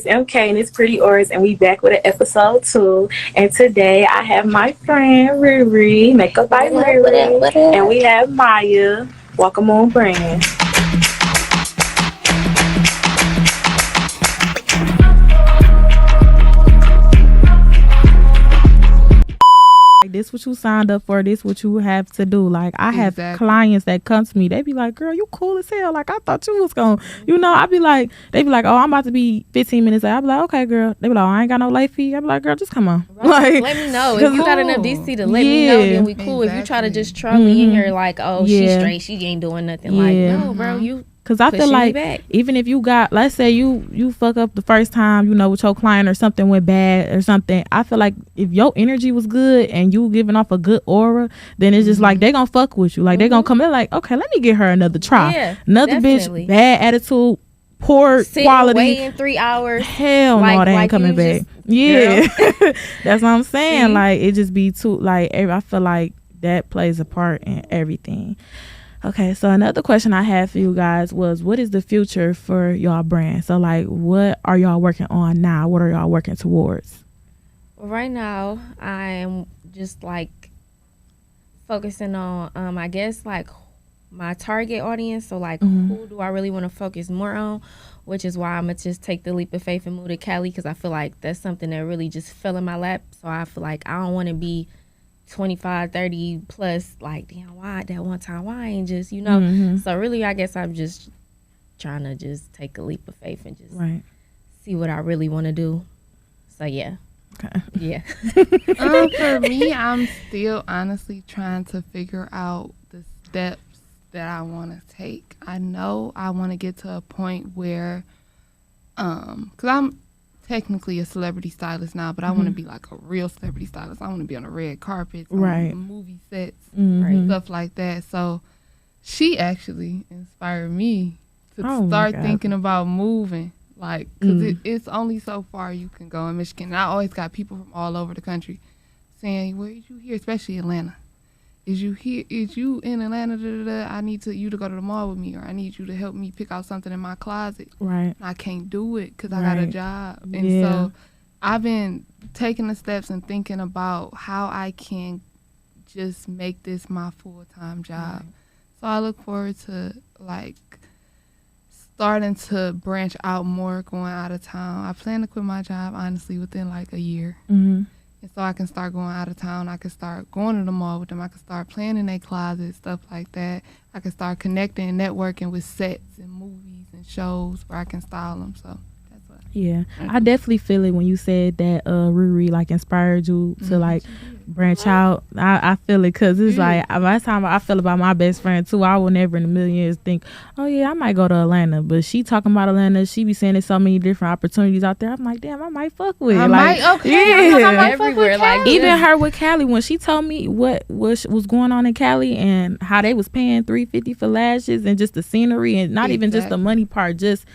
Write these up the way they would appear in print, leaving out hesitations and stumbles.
Okay, and it's Pretty Oras, and we back with an episode 2. And today I have my friend Riri, Makeup by What up, what up, Riri, what and up? we have Maya, Welcome on Brand. Like, this what you signed up for, this what you have to do. Like, I have Exactly. clients that come to me, they be like, girl, you cool as hell, like I thought you was gonna, I be like, they be like, oh, I'm about to be 15 minutes late. I be like, okay, girl. They be like, oh, I ain't got no late fee. I be like, girl, just come on. Like, Let me know. If 'cause you got enough Cool. decency to let me know, then we cool. If you try to Exactly. just troll me in here like, oh, she's Yeah. straight, she ain't doing nothing. Yeah. Like, no, bro, you Cause I feel pushing me like back. even if you got, let's say you fuck up the first time, with your client or something went bad or something. I feel like if your energy was good and you giving off a good aura, then it's just like they gonna fuck with you. Like they gonna come in like, okay, let me get her another try. Yeah, Another definitely. bitch, bad attitude, poor Sit quality. waiting 3 hours. Hell no, they ain't coming back. Yeah, that's what I'm saying. See? Like it just be too like I feel like that plays a part in everything. Okay, so another question I had for you guys was, what is the future for y'all brand? So like, what are y'all working on now? What are y'all working towards? Right now, I am just like focusing on, I guess like my target audience. So like, who do I really want to focus more on? Which is why I'm gonna just take the leap of faith and move to Cali, because I feel like that's something that really just fell in my lap. So I feel like I don't want to be 25, 30 plus, like, damn, why that one time, why I ain't just, So really, I guess I'm just trying to just take a leap of faith and just Right. see what I really want to do. So yeah. Okay. Yeah. For me, I'm still honestly trying to figure out the steps that I want to take. I know I want to get to a point where, because I'm technically a celebrity stylist now, but I want to be like a real celebrity stylist. I want to be on the red carpet, Right. on movie sets, Mhm. stuff like that. So she actually inspired me to Oh my start God. thinking about moving. Like, because it's only so far you can go in Michigan. And I always got people from all over the country saying, where did you here? Especially Atlanta. Is you here? Is you in Atlanta? Da, da, da. I need you to go to the mall with me, or I need you to help me pick out something in my closet. Right. I can't do it because I got a Right. job. And Yeah. so I've been taking the steps and thinking about how I can just make this my full-time job. So I look forward to like starting to branch out more, going out of town. I plan to quit my job honestly within like a year. Mhm. And so I can start going out of town. I can start going to the mall with them. I can start playing in their closet, stuff like that. I can start connecting and networking with sets and movies and shows where I can style them. So that's what. Yeah, I definitely feel it when you said that Riri like inspired you to like branch out. I feel it because it's like by the time I feel about my best friend too, I will never in a million years think, oh yeah, I might go to Atlanta. But she talking about Atlanta, she be saying there's so many different opportunities out there. I'm like, damn, I might fuck with it. I Like, might, okay. I might fuck Everywhere, with like, Cali. even her with Cali, when she told me what was going on in Cali and how they was paying $350 for lashes and just the scenery and not even just the Exactly. money part, just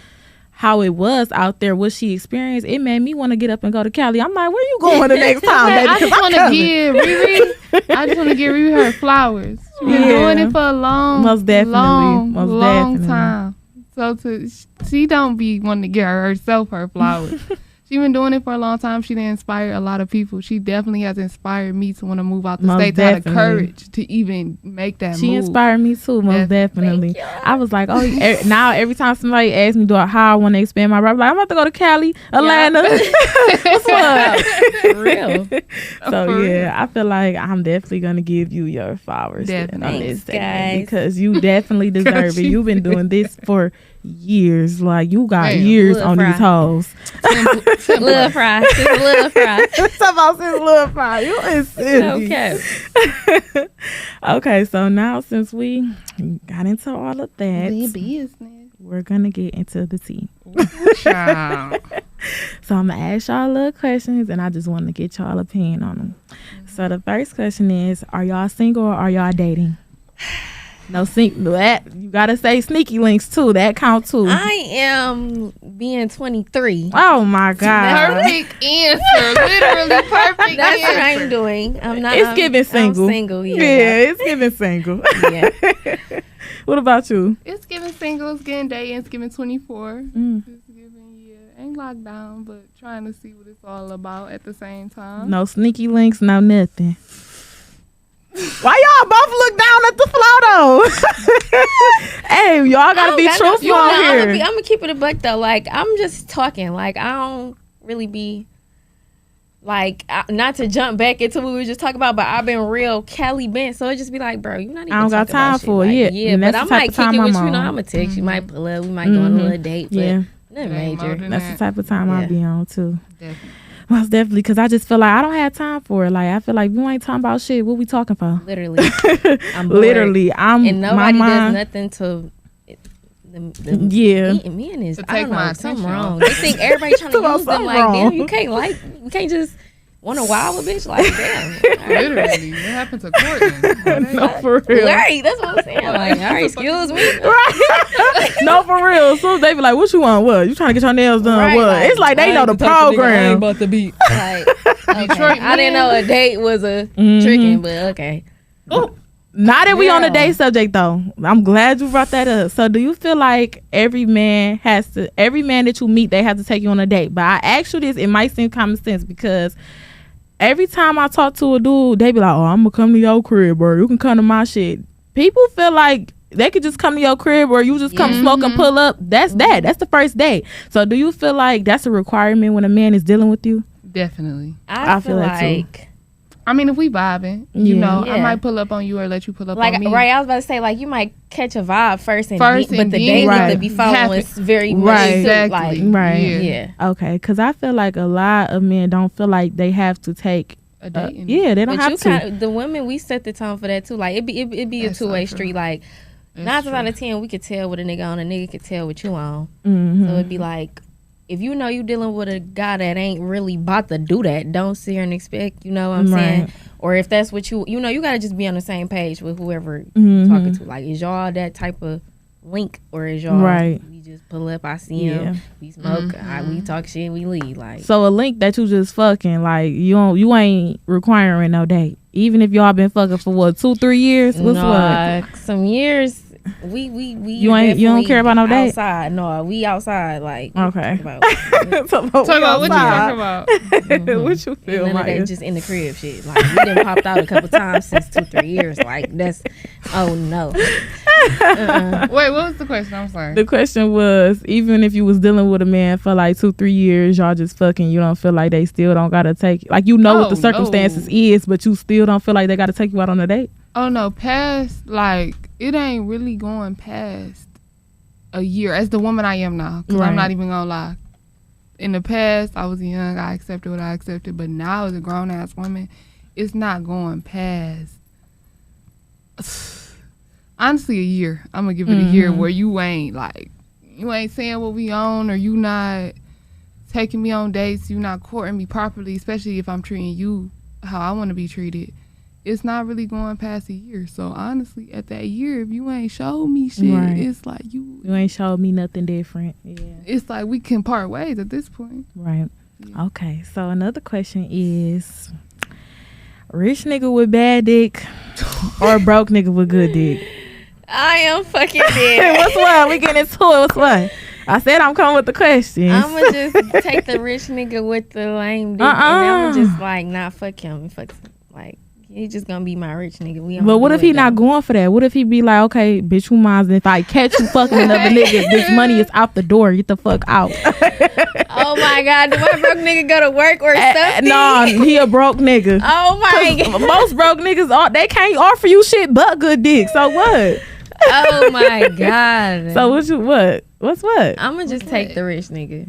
how it was out there, what she experienced, it made me want to get up and go to Cali. I'm like, where you going the next time, baby? I just 'Cause I'm want to coming. give Riri. I just want to give Riri her flowers. She's been doing it for a Most definitely. long Definitely. time. So she don't be wanting to give herself her flowers. She been doing it for a long time. She done inspired a lot of people. She definitely has inspired me to want to move out the Most state, to have the definitely. courage to even make that She move. inspired me too, most definitely. Thank you. I was like, oh, now every time somebody asks me how I want to expand my rap, I'm like, I'm about to go to Cali, Atlanta. What's up? For real. So For yeah, I feel like I'm definitely gonna give you your flowers Definitely. on this Thanks, day, guys. because you definitely deserve it. You've been doing this for years. Like you got Man, years Lil on Fry. these hoes. Little fry. Just a little fry. Talk about since Lil Fry. You is silly. Okay. Okay, so now since we got into all of that, The business. we're gonna get into the tea. Child. So I'm gonna ask y'all little questions, and I just want to get y'all opinion on them. So the first question is: are y'all single or are y'all dating? No, that you gotta say sneaky links too. That count too. I am being 23. Oh my god! Perfect answer. Literally perfect That's what answer. I'm doing. I'm not. It's giving single. I'm single. Yeah, Yeah. it's giving single. Yeah. What about you? It's giving single, it's giving dating, it's giving 24. Mm. It's giving, yeah. ain't locked down, but trying to see what it's all about at the same time. No sneaky links, no nothing. Why y'all both look down at the floor though? Hey, y'all gotta be truthful on here. I'm gonna keep it a buck though. Like, I'm just talking. Like, I don't really be like, not to jump back into what we were just talking about, but I've been real Cali bent, so it just be like, bro, you not even. I don't got time for it. Like, yeah, but I might kick it with you. I'm know, I'm gonna text you, might pull up, we might go on a little date, but yeah, nothing major. That's the type of time I be on too. Definitely. Most definitely, because I just feel like I don't have time for it. Like, I feel like you ain't talking about shit. What we talking for? Literally, I'm bored. Literally, and nobody does nothing to. Men is, I don't know, something wrong. They think everybody trying to use them. Like, damn, you can't just want to wow a bitch. Like, damn. Literally, what happened to Courtney? No, for real. Right, that's what I'm saying. Like, all right, excuse me. Right. No, for real. So they be like, what you want? What? You trying to get your nails done? Right, what? like, It's like they know the program. About the beat. Like, okay. I didn't know a date was a tricking, but okay. Ooh. Now that we on the date subject though, I'm glad you brought that up. So do you feel like every man that you meet, they have to take you on a date? But I ask you this, it might seem common sense because every time I talk to a dude, they be like, oh, I'm gonna come to your crib, bro. You can come to my shit. People feel like they could just come to your crib or you just come smoke and pull up. That's that's the first date. So do you feel like that's a requirement when a man is dealing with you? Definitely. I feel like, I mean, if we vibing, you know, I might pull up on you or let you pull up on me. Right, I was about to say, like, you might catch a vibe first, but the date needs to be following very much. Exactly. Yeah. Okay, because I feel like a lot of men don't feel like they have to take a date. They don't have to. The women, we set the tone for that too. Like, it be a two-way street. Like, 9 times out of 10, we could tell what a nigga on, a nigga could tell what you on. So it'd be like, if you know you dealing with a guy that ain't really about to do that, don't sit here and expect, you know what I'm saying? Or if that's what you know, you got to just be on the same page with whoever you're talking to. Like, is y'all that type of link, or is y'all we just pull up, I see him, we smoke, we talk shit, we leave. Like, so a link that you just fucking, like, you ain't requiring no date, even if y'all been fucking for what, 2-3 years? What's what? Some years. We you don't care about no date? Outside. No, we outside. Like, okay. Talk about what you talking about. What you feel like? None of that, just in the crib shit. Like, we done popped out a couple times since 2-3 years. Like, that's no. Wait, what was the question? I'm sorry. The question was, even if you was dealing with a man for like 2-3 years, y'all just fucking, you don't feel like they still don't gotta take, like, you know what the circumstances is, but you still don't feel like they gotta take you out on a date? Oh no, past, like, it ain't really going past a year as the woman I am now. Because I'm not even gonna lie. In the past, I was young, I accepted what I accepted, but now as a grown ass woman, it's not going past honestly a year. I'm gonna give it a year where you ain't saying what we own, or you not taking me on dates, you not courting me properly, especially if I'm treating you how I want to be treated. It's not really going past a year. So honestly, at that year, if you ain't showed me shit, it's like you ain't showed me nothing different. Yeah, it's like we can part ways at this point. Right. Yeah. Okay. So another question is, rich nigga with bad dick or broke nigga with good dick? I am fucking dead. What's what? We getting into it. What's what? I said I'm coming with the questions. I'm gonna just take the rich nigga with the lame dick, and I'm just like, not fuck him. Like, he's just gonna be my rich nigga. But what if he not going for that? What if he be like, okay, bitch, who minds if I catch you fucking another nigga? This money is out the door. Get the fuck out. Oh my God, do my broke nigga go to work or something? No, he a broke nigga. Oh my God. Most broke niggas, they can't offer you shit but good dick. So what? Oh my God. So what's what? I'm gonna just take the rich nigga.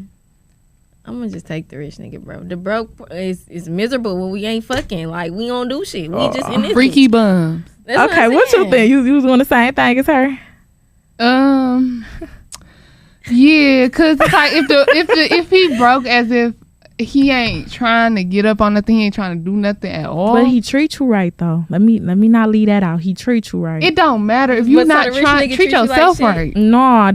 Bro. The broke is miserable when we ain't fucking. Like, we don't do shit. We just in this freaky bums. Okay, what you think? You was doing the same thing as her? Yeah, cause it's like if he broke, as if he ain't trying to get up on nothing, he ain't trying to do nothing at all. But he treats you right though. Let me not leave that out. He treats you right. It don't matter if you not trying to treat yourself right. No.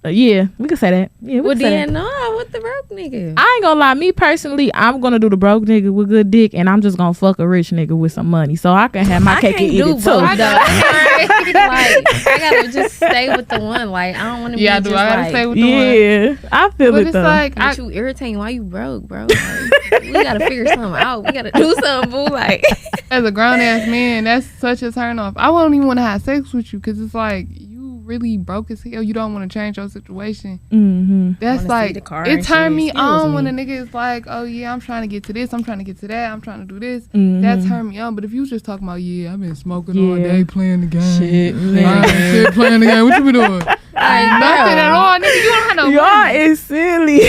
Yeah, we can say that. Yeah, well, then with the broke nigga. I ain't gonna lie. Me personally, I'm gonna do the broke nigga with good dick, and I'm just gonna fuck a rich nigga with some money, so I can have my cake and eat it too. I gotta just stay with the one. Like, I don't want to be just I gotta stay with the one. Yeah, I feel But it it's though. like, But you irritating. Why you broke, bro? Like, we gotta figure something out. We gotta do something, boo. Like, as a grown ass man, that's such a turn off. I won't even want to have sex with you because it's like you really broke as hell. You don't want to change your situation. Mm-hmm. That's Wanna see like the car it and turned shit. me Excuse on me. when a nigga is like, oh yeah, I'm trying to get to this, I'm trying to get to that, I'm trying to do this. Mhm. That turned me on. But if you just talking about, yeah, I've been smoking all Yeah. day playing the game. Shit, Shit, playing the game. What you been doing? like, Nothing at all, nigga. You don't have no Y'all money. is silly.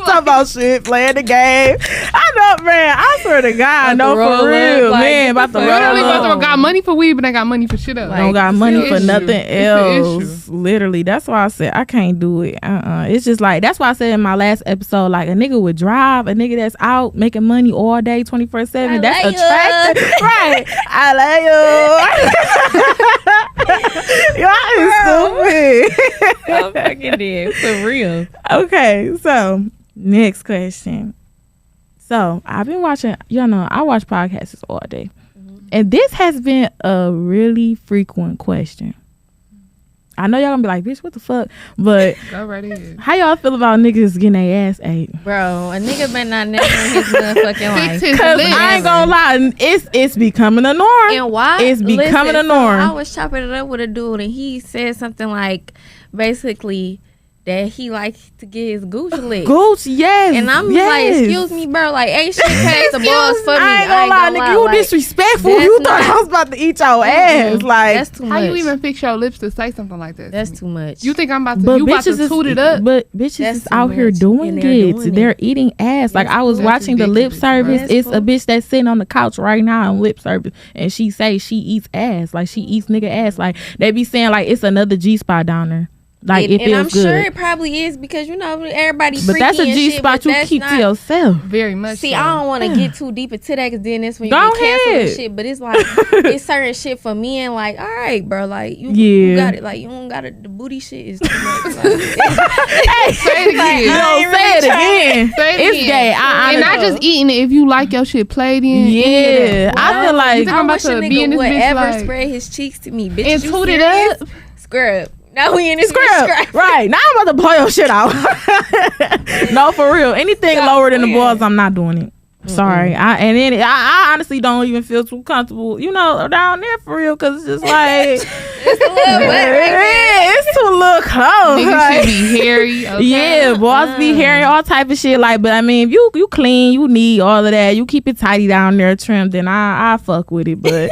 Talk about shit, playing the game. I know, man. I swear to God, About no, to roll for real, up, like, man. get About the to fuck roll Literally, out. up. got money for weed, but they got money for shit up. Like, Don't got it's money the for issue. nothing It's the else. issue. Literally, that's why I said I can't do it. It's just like that's why I said in my last episode, like a nigga would drive, a nigga that's out making money all day, 24/7. That's love you. attractive, right? I love you. Y'all is stupid. I'm fucking dead for real. Okay, so next question. So I've been watching, I watch podcasts all day. And this has been a really frequent question. I know y'all gonna be like, bitch, what the fuck? But Go right ahead. how y'all feel about niggas getting their ass ate? Bro, a nigga better not never in his motherfucking life. Fix his Cause lips. I ain't gonna lie, it's becoming a norm. And why? It's becoming a norm. So I was chopping it up with a dude, and he said something like, basically, that he likes to get his gooch licked. Gooch, yes. And I'm yes. like, excuse me, bro. Like, ain't shit past the balls for me. I ain't gonna lie, nigga. You like, disrespectful. that's You thought not- I was about to eat your ass. Like, that's too much. How you even fix your lips to say something like that? That's too much. You think I'm about to? but You about to bitches toot it up? But bitches That's is too out here much, doing and it. they're doing They're it. eating ass. Like That's I was cool. watching the lip ridiculous, service. bro. It's That's a bitch that's sitting on the couch right now in lip service, and she say she eats ass. Like she eats nigga ass. Like they be saying like it's another G spot down there. Like it and I'm feels good. sure it probably is because everybody. But that's a freaky and G shit, spot but you that's keep not, to yourself. Very much. See, so. I don't want to get too deep into that because then that's when you Go get canceled ahead. and shit. But it's like it's certain shit for men. Like, all right, bro, like you Yeah. got it. Like you don't got it. The booty shit is too much. Like, Hey, Say it again. no, say it again. Say it It's again. gay. And not just eating it. If you like your shit played in, Yeah, I feel like You think I'm I about wish a to be in nigga this would bitch ever like- spread his cheeks to me, bitch. and you toot it serious? up. Scrub. Now we in this scrub. bitch Right now, I'm about to blow your shit out. No, for real. Anything Stop lower than the playing. balls, I'm not doing it. Sorry. I honestly don't even feel too comfortable, down there for real, because it's just like it's too little close. Niggas Like, should be hairy. Okay? yeah, balls be hairy, all type of shit. Like, but I mean, if you clean, you need all of that. You keep it tidy down there, trimmed, then I fuck with it. But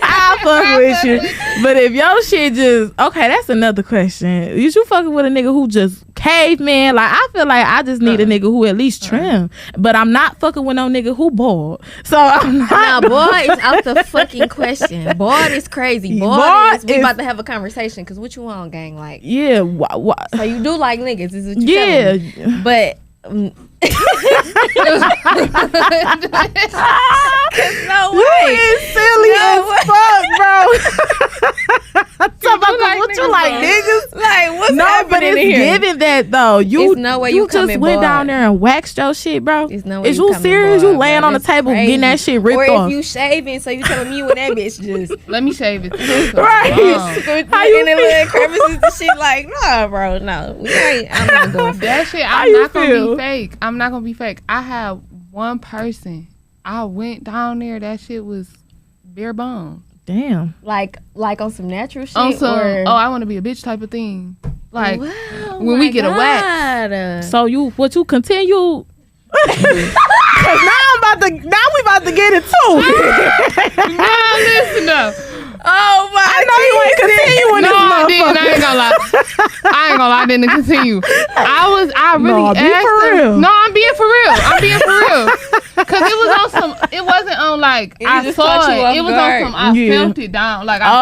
I fuck with you. But if your shit just that's another question. Is you fucking with a nigga who just caveman? Like I feel like I just need a nigga who at least trim. But I'm not fucking with no nigga who bald. So I'm not. Nah, boy is out the fucking question. Boy is crazy. Boy Boy is we is- about to have a conversation because what you want, gang? Like, Yeah. so you do like niggas? Is what you Yeah. telling me. But no You way. is silly No as fuck, bro. Talk about like what you niggas, like, though. niggas. Like, what's No, but happening it's here? giving that though. You It's no way you you just coming went bored. down there and waxed your shit, bro. There's no way Is you you coming serious? bored, You laying bro. on the That's table crazy. getting that shit ripped or off. if you shaving, so you telling me when that bitch just Let me shave it. Right. How you in the feel? little crevices and shit. Like, nah, bro, no, we ain't. I'm not going for that. That shit, How I'm you not gonna feel? be fake. I'm not gonna be fake. I had one person. I went down there. That shit was bare bones. Damn. Like on some natural shit. On some, or, I want to be a bitch type of thing. Like, wow, when we my get a wax. God. So you continue? Cause now we about to get it too. nah, listen up. Oh my! I know you ain't continuing No, I this didn't. I ain't gonna lie. I didn't continue. I really No, be asked for him. real. No, I'm being for real. Cause it was on some. It wasn't on like It I just saw caught you it. off It was guard. on some. I Yeah. felt it down. Like I felt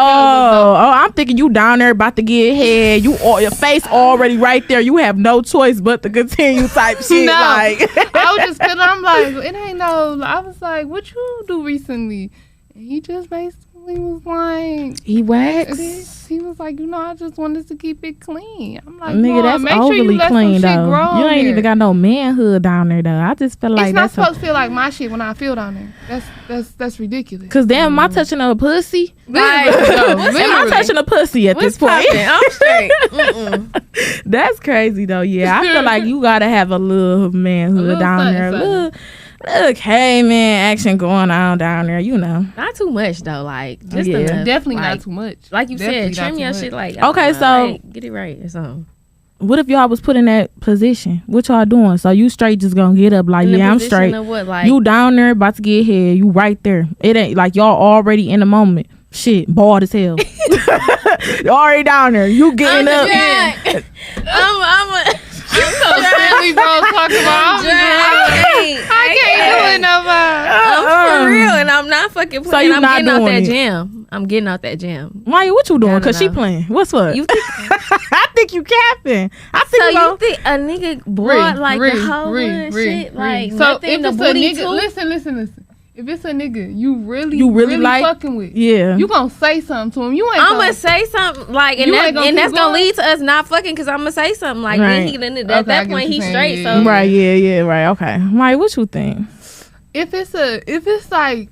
Oh, I'm thinking you down there about to get head. Your face already right there. You have no choice but to continue type shit. No. Like, I was just feeling. I'm like, it ain't no. I was like, what you do recently? And he just made some He was like, He waxed. he was like, I just wanted to keep it clean. I'm like, Nigga, that's make sure overly you let clean some shit though. grow You on ain't there. even got no manhood down there though. I just feel like It's not that's supposed to feel like my shit when I feel down there. That's ridiculous. Cause damn, am I touching a pussy? Like, Am I touching a pussy at this point? I'm straight. Mm-mm. That's crazy though. Yeah, I feel like you gotta have a little manhood little down something, there. something. Look, hey man, action going on down there. Not too much though. Like just Yeah. enough. Definitely like, not too much. Like you Definitely said, not trim too your much. shit. Like Okay, so- like, get it right or something. What if y'all was put in that position? What y'all doing? So you straight just gonna get up like, In the yeah, I'm position straight. of what, like, You down there about to get here. You right there. It ain't like y'all already in the moment. Shit, bald as hell. You already down there. You getting up. I'm So silly, bro. Talk about. I can't do it no more. for real, and I'm not fucking playing. So you I'm not getting out doing that it? jam. I'm getting out that jam. Maya, what you doing? No, Cause she no. playing. What's what? You think, I think you capping. I think so you know. you think a nigga bought like the whole and shit? Like So nothing if the it's a booty nigga, too? listen. If it's a nigga you really like- fucking with, Yeah. you gonna say something to him. You ain't I'm gonna gonna say something like, and You ain't gonna that's keep gonna going? lead to us not fucking because I'm gonna say something like, Right. then he at Okay, I that get point what he's you're straight. saying, So yeah. Right, yeah, right, okay. Maya, what you think? if it's like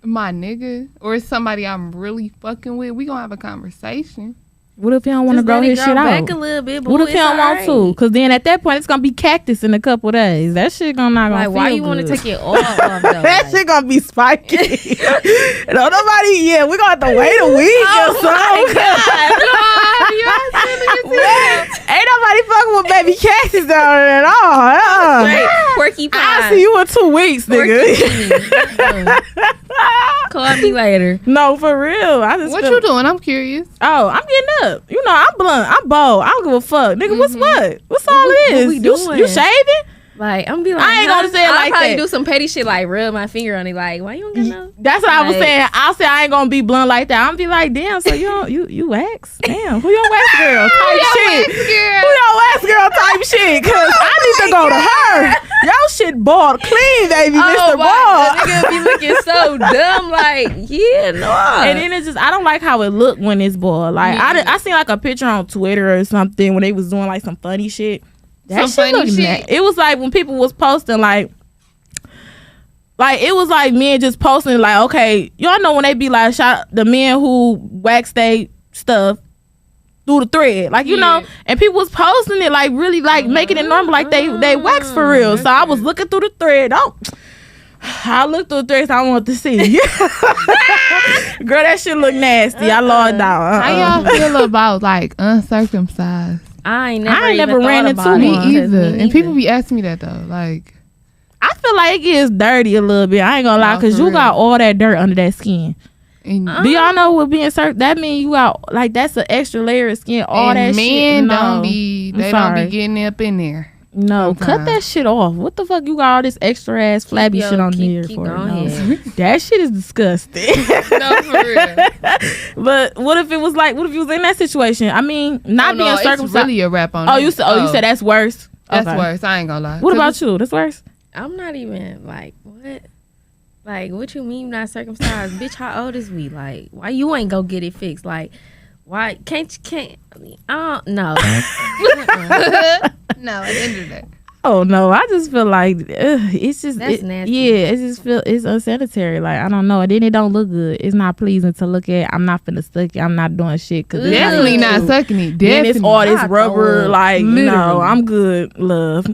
my nigga or it's somebody I'm really fucking with, we gonna have a conversation. What if he don't want to just grow let it his grow shit back out? a little bit. What if he don't want to? Cause then at that point it's gonna be cactus in a couple days. That shit not gonna Like, feel why you good. want to take it all off though? That Like, shit gonna be spiky. No, nobody. Yeah, we gonna have to wait a week or so. Ain't nobody fucking with baby cactus down there at all. Straight porcupine. I'll see you in 2 weeks, nigga. Call me later. No, for real. I just What feel- you doing? I'm curious. Oh, I'm getting up. You know, I'm blunt. I'm bold. I don't give a fuck. Nigga, what's what? What's all it is? we You doing? shaving? Like, I'm be like, I ain't gonna say it I'll like probably that. do some petty shit like rub my finger on it. Like, why you don't get no? That's what I was Like- saying. I'll say I ain't gonna be blunt like that. I'm be like, damn, so you wax? Damn, who your wax girl type shit? Who your wax girl type shit? Cause I need to go to her. Your shit bald clean, baby, Mr. Oh, Bald. my nigga be looking so dumb. Like, yeah, no. And then it's just, I don't like how it look when it's bald. Like I seen like a picture on Twitter or something when they was doing like some funny shit. That Some shit funny look shit? It was like when people was posting like it was like men just posting like, okay, y'all know when they be like the men who wax they stuff through the thread, like you know, and people was posting it like really like making it normal, like they wax for real. So I was looking through the thread. I looked through the threads. I want to see. Girl, that shit look nasty. I logged out. How y'all feel about like uncircumcised? I ain't I ain't never never even ran thought into about one. it. Me either. And neither. people be asking me that though. Like, I feel like it gets dirty a little bit. I ain't gonna lie, No, cause for you real. got all that dirt under that skin. and, Do y'all know what being served? That mean you got like that's an extra layer of skin. All and that men shit. No, don't be I'm they don't sorry. be getting up in there. No, cut sometimes. that shit off. What the fuck? You got all this extra ass flabby Yo, shit on keep- here keep for? going No. ahead. That shit is disgusting. No, for real. But what if it was like? What if you was in that situation? I mean, not being it's circumcised. really a rap on Oh, that. you said that's worse. That's Okay. worse. I ain't gonna lie. What about you? That's worse. I'm not even like, what? Like, what you mean not circumcised? Bitch, how old is we? Like, why you ain't go get it fixed? Like, why can't I don't know. No, at the end of the day. Oh no, I just feel like it's just That's nasty. Yeah, it just feel it's unsanitary. Like I don't know, and then it don't look good. It's not pleasing to look at. I'm not finna suck it. I'm not doing shit because Definitely not sucking it. Then it's all this Not rubber. the- Like no, Literally. I'm good, love.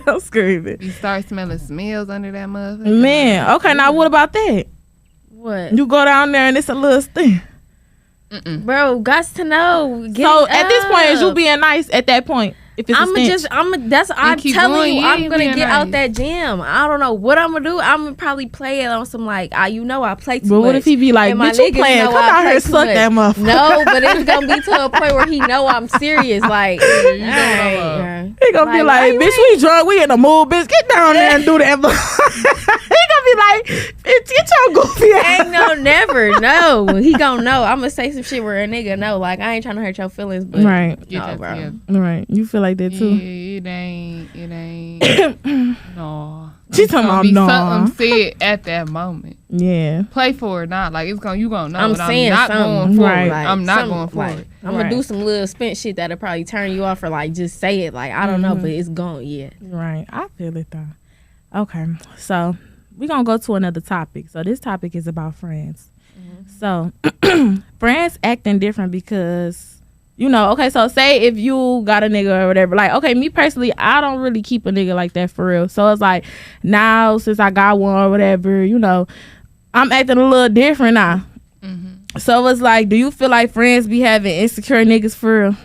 I'm screaming, You start smelling smells under that motherfucker. man. Okay, now what about that? What? You go down there and it's a little thing. Bro, got to know. Get So at this point, is you up. being nice at that point? If it's I'm keep telling going, you, you I'm ain't gonna being get out nice. that gym. I don't know what I'm gonna do. I'm gonna probably play it on some like, I play too But much. what if he be like, And my bitch, you niggas playing? know Come I out play here, too suck much. that motherfucker. No, but it's gonna be to a point where he know I'm serious. Like, you know alright, what? girl. He gonna be Like, like, why bitch, you we drunk, we in the mood, bitch. Get down there and do that. He gonna be like, bitch, get your goofy ass. Ain't no never. No, he gonna know. I'm gonna say some shit where a nigga know. Like, I ain't trying to hurt your feelings, but Right. Get no, that bro. together. Right. You feel like that too? Yeah, it ain't. No. She talking Gonna about be no. something said at that moment. Yeah. Play for it, not like it's gonna you gonna know. I'm but saying I'm not something, going for right. it. Like, I'm not something, going for like, it. I'm gonna do some little spent shit that'll probably turn you off, or like just say it. Like I don't know, but it's gone. Yeah. Right. I feel it though. Okay. So we're gonna go to another topic. So this topic is about friends. So friends acting different because okay, so say if you got a nigga or whatever, like, okay, me personally, I don't really keep a nigga like that for real. So it's like now since I got one or whatever, I'm acting a little different now. So it's like, do you feel like friends be having insecure niggas for real?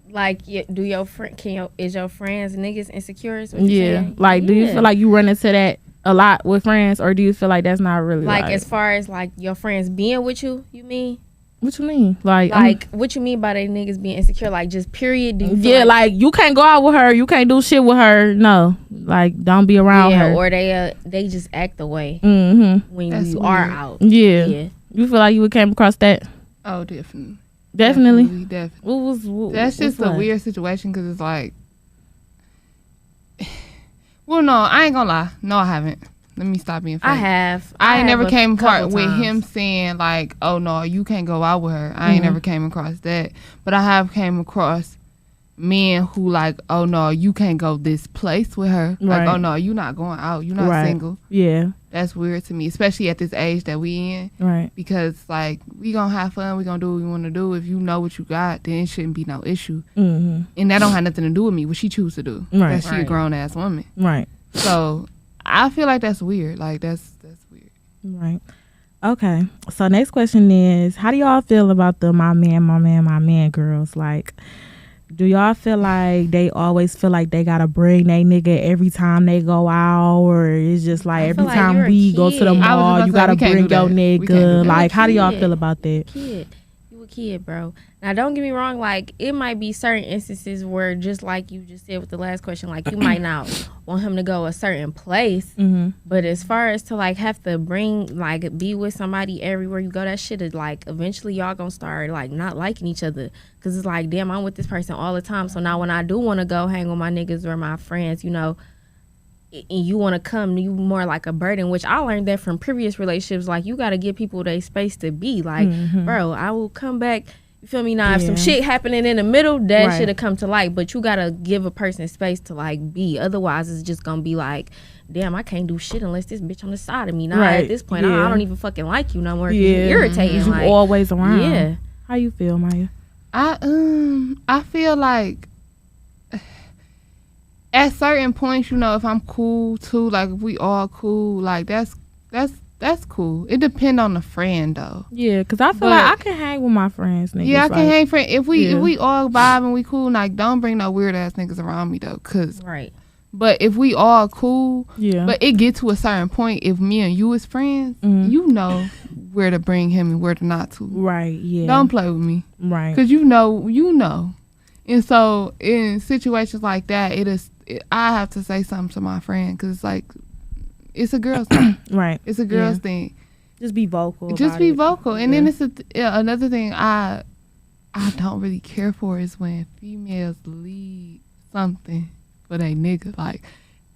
Like, do your friend is your friends niggas insecure? Yeah. Like, do you feel like you run into that a lot with friends, or do you feel like that's not really like as far as like your friends being with you? You mean? What you mean? Like what you mean by they niggas being insecure? Like just period? Do you feel yeah, like you can't go out with her, you can't do shit with her. No, like don't be around her. Or they just act the way when That's you weird. are out. Yeah. You feel like you would came across that? Oh, definitely. Definitely. Definitely. That's just a weird situation because it's like, well, no, I ain't gonna lie. No, I haven't. Let me stop being fake. I ain't never came across with him saying like, oh no, you can't go out with her. I ain't never came across that. But I have came across men who like, oh no, you can't go this place with her. Like, oh no, you not going out. You not single. Yeah. That's weird to me, especially at this age that we in. Right. Because like we gonna have fun, we gonna do what we want to do. If you know what you got, then it shouldn't be no issue. And that don't have nothing to do with me. What she choose to do. Right. That she a grown ass woman. Right. So I feel like that's weird. Like that's weird. Right. Okay. So next question is, how do y'all feel about the my man girls? Like, do y'all feel like they always feel like they gotta bring they nigga every time they go out, or it's just like every like time we go to the mall, you gotta bring your nigga? Like, how do y'all feel about that? You a kid, bro. Now, don't get me wrong. Like, it might be certain instances where, just like you just said with the last question, like you might not want him to go a certain place. But as far as to like have to bring like be with somebody everywhere you go, that shit is like eventually y'all gonna start like not liking each other, because it's like, damn, I'm with this person all the time. So now when I do want to go hang with my niggas or my friends, and you want to come, you more like a burden, which I learned that from previous relationships. Like, you got to give people their space to be like, bro, I will come back. You feel me? Now, if some shit happening in the middle, that should have come to light. But you got to give a person space to like be. Otherwise, it's just going to be like, damn, I can't do shit unless this bitch on the side of me. Now, at this point, I don't even fucking like you no more. You're irritating. You like, always around. Yeah. How you feel, Maya? I feel like at certain points, if I'm cool too, like if we all cool, like that's cool. It depend on the friend though. Yeah, because I feel like I can hang with my friends, niggas. Yeah, I can hang friends. If we all vibe and we cool, like don't bring no weird ass niggas around me though, cause But if we all cool, but it get to a certain point, if me and you is friends, you know where to bring him and where to not to. Right, yeah. Don't play with me. Right. Because you know. And so in situations like that, I have to say something to my friend, because it's like, it's a girl's thing. Right. It's a girl's thing. Just be vocal. Just be vocal. And then it's another thing I don't really care for is when females lead something for they nigga. Like,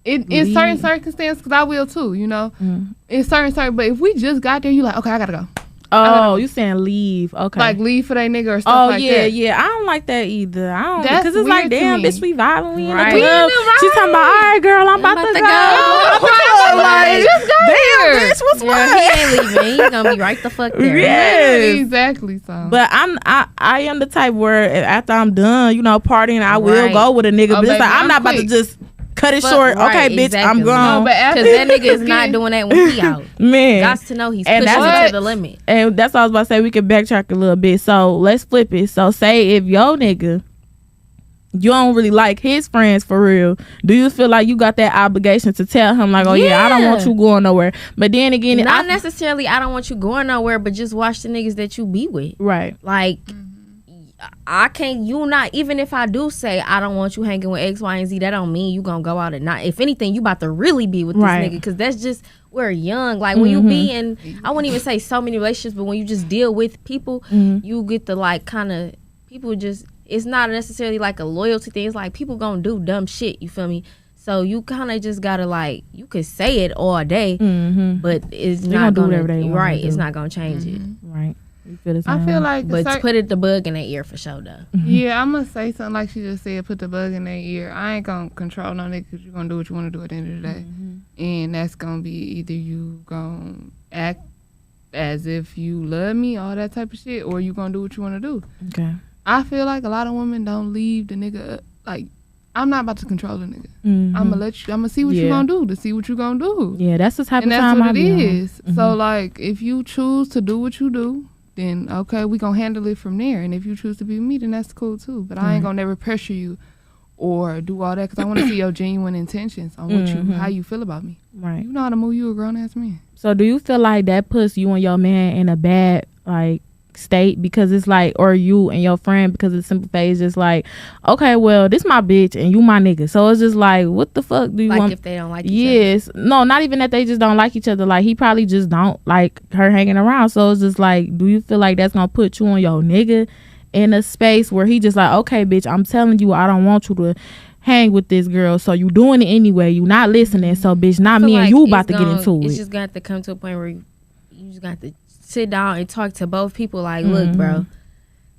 in certain circumstances, because I will too, In certain, but if we just got there, you like, okay, I gotta go. Oh, you saying leave? Okay, like leave for that nigga or stuff like that. Yeah. I don't like that either. I don't, That's because it's like, damn, me. bitch, we vibing, we in Right. the club. She talking about, all right, girl, I'm about to go. Like, just go damn, here. bitch, what's He what? ain't leaving. He's gonna be right the fuck there. Yes. Exactly. So, But I am the type where after I'm done, partying, I will Right. go with a nigga. But it's baby, like, I'm not about to quick. just cut it short. Right, Okay, bitch, I'm exactly. gone. No, but after Because that nigga is not doing that when he out. Man. Got to know he's And pushing that's it to the limit. And that's all I was about to say. We can backtrack a little bit. So let's flip it. So say if your nigga, you don't really like his friends for real, do you feel like you got that obligation to tell him like, oh yeah, I don't want you going nowhere? But then again, Not necessarily I don't want you going nowhere, but just watch the niggas that you be with. right. Like, I can't, even if I do say I don't want you hanging with X, Y, and Z, that don't mean you gonna go out at night. If anything, you about to really be with this Right. nigga, because that's just, we're young. Like, when you be in, I wouldn't even say so many relationships, but when you just deal with people, you get the like kind of, people just, it's not necessarily like a loyalty thing. It's like people gonna do dumb shit, you feel me? So you kind of just gotta like, you could say it all day, but it's They not gonna do gonna, whatever they wanna right. It's do. not gonna change it. Right. You feel the I same feel way? like But put it the bug in their ear for sure though. yeah, I'm gonna say something like she just said, put the bug in their ear. I ain't gonna control no nigga because you're gonna do what you want to do at the end of the day. And that's gonna be either you gonna act as if you love me, all that type of shit, or you gonna do what you want to do. Okay. I feel like a lot of women don't leave the nigga, like, I'm not about to control the nigga. Mhm. I'm gonna see what you Yeah. gonna do to see what you gonna do. Yeah, that's the type And of that's time what I it be on. is. So, like, if you choose to do what you do, then okay, we gonna handle it from there. And if you choose to be with me, then that's cool too. But I ain't gonna never pressure you or do all that because I want to see your genuine intentions on what you, how you feel about me. Right. You know how to move. You a grown ass man. So do you feel like that puts you and your man in a bad like state because it's like, or you and your friend, because it's simple phase just like, okay, well, this my bitch and you my nigga. So it's just like, what the fuck do you Like want? if they don't like each Yes. No, not even that they just don't like each other. Like he probably just don't like her hanging around. So it's just like, do you feel like that's gonna put you and your nigga in a space where he just like, okay, bitch, I'm telling you, I don't want you to hang with this girl, so you doing it anyway, you not listening, so bitch, not me and you about to get into It's it. just got to come to a point where you just got to sit down and talk to both people like, look, bro,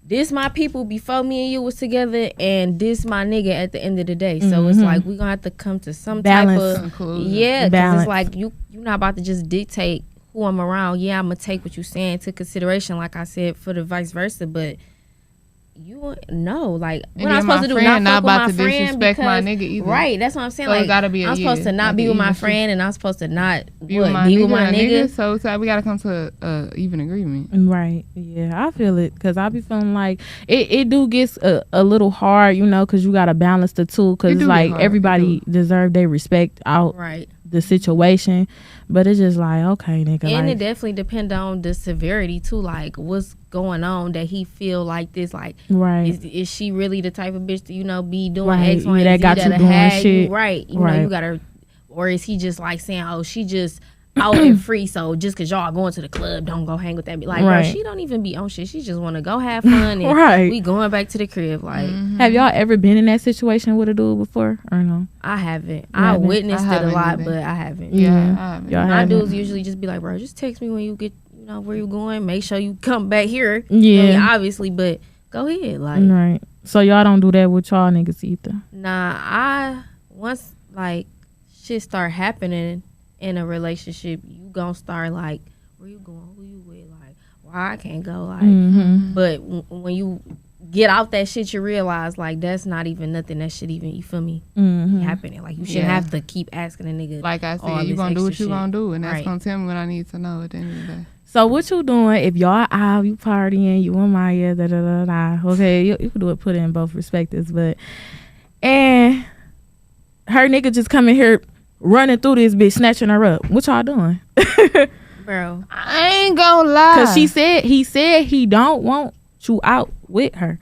this my people before me and you was together, and this my nigga at the end of the day. So it's like we gonna have to come to some Balance. type of Conclusion. yeah, because Balance. it's like you not about to just dictate who I'm around. Yeah, I'm gonna take what you saying into consideration, like I said, for the vice versa, but you know, like what And I'm then supposed to my do, friend not fuck not with about my to friend disrespect my because- nigga either. right? That's what I'm saying. So it Like gotta be a I'm supposed to yeah, not like be an with my even friend, and I'm supposed to not Be with my be nigga, with my a nigga. So it's like we gotta come to a even agreement. Right. Yeah, I feel it because I be feeling like it do gets a little hard, you know, because you got to balance the two, It because do get like hard. It everybody deserve their respect out Right. the situation, but it's just like, okay, nigga, And like, it definitely depend on the severity too, like what's going on that he feel like this, like right. is she really the type of bitch that, you know, be doing Right. X, Y, Yeah, and that Z got you that'll doing have shit. you, right, you know, Right. you gotta, or is he just like saying, oh, she just out and free, so just because y'all going to the club, don't go hang with that bitch. Like, Right. bro, she don't even be on shit, she just want to go have fun and Right. we going back to the crib. Like, Have y'all ever been in that situation with a dude before or no? I haven't, You I haven't? witnessed I it a haven't lot, either. but I haven't. Yeah, Yeah. I haven't. Y'all My haven't? dudes usually just be like, bro, just text me when you get, you know, where you going. Make sure you come back here. Yeah. I mean, obviously, but go ahead. Like, Right. So y'all don't do that with y'all niggas either. nah, once like shit start happening in a relationship, you gonna start like, where you going? Who you with? Like, why I can't go? Like, Mm-hmm. but when you get out that shit, you realize like that's not even nothing that should even, you feel me, Mm-hmm. happening. Like you shouldn't Yeah. have to keep asking a nigga. Like I all said, you this gonna do what extra you shit. gonna do, and that's Right. gonna tell me what I need to know at the end of the day. So what you doing if y'all out, you partying, you and Maya, da da da da. Okay, you can do it, put it in both perspectives, but and her nigga just coming here running through this bitch, snatching her up. What y'all doing? Bro, I ain't gonna lie. Cause he said he don't want you out with her.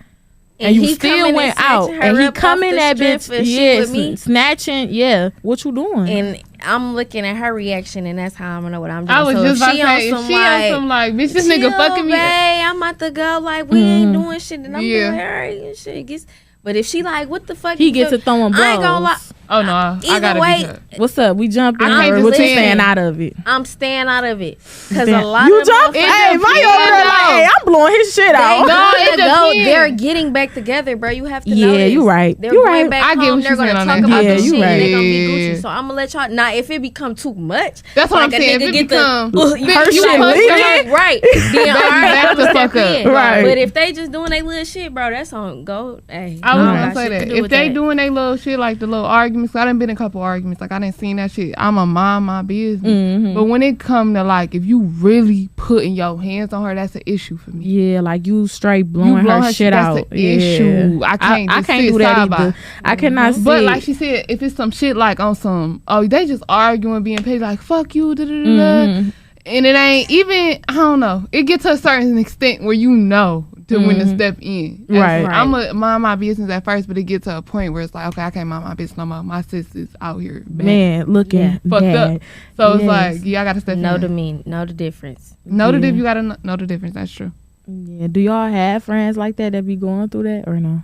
And you he still coming and went out, snatching her and he up off coming the that strip bitch, for shit yes, with me. snatching, yeah. What you doing? And I'm looking at her reaction, and that's how I'm gonna know what I'm doing. I was so just about if to she on say, if some she like, on some like, bitch, this nigga chill, fucking me. babe, I'm about to go. Like we ain't doing shit, and I'm Yeah. doing her and shit. But if she like, what the fuck? he you gets to feel- throwing blows. I ain't gonna lie. Oh no, I Either gotta way, be cut. What's up? We jumping. I can't Or just what you say staying it. out of it? I'm staying out of it because Damn. a lot you of jumping? motherfuckers- Hey, my over there like, hey, I'm blowing his shit out. No, They it go, depends. they're getting back together, bro. You have to know Yeah, this. you right. They're You going right. back I get home. what They're you're gonna saying on talk that. about Yeah, this you shit. right. They're gonna be Yeah. Gucci. So I'm gonna let y'all. Now, if it become too much, That's what like I'm a saying. nigga If it get become, the bitch, her you shit punch leaving, her. right? Then all right, back I'm the gonna fuck step up. in. Right. But if they just doing their little shit, bro, that's on go. Hey, I was No. gonna got say shit to that do if with they that. doing they little shit like the little arguments, I done been in a couple arguments. Like I didn't seen that shit. I'm a mind my business. Mhm. But when it come to like if you really putting your hands on her, that's an issue for me. Yeah, like you straight blowing blow her shit that's out. an Yeah. issue. I can't just sit do that side by. either. I cannot sit. But like she said, if it's some shit like on some, oh, they just arguing, being paid, like fuck you, da da da da, Mhm. and it ain't even. I don't know. It gets to a certain extent where you know to when to step in. Right. I'm a mind my business at first, but it gets to a point where it's like, okay, I can't mind my business no more. My sis is out here, Man, looking Yeah. fucked bad. up. So it's Yes. like, yeah, I gotta step Know in. know the difference. Know the Yeah. difference. You gotta know the difference. That's true. Yeah. Do y'all have friends like that be going through that or no?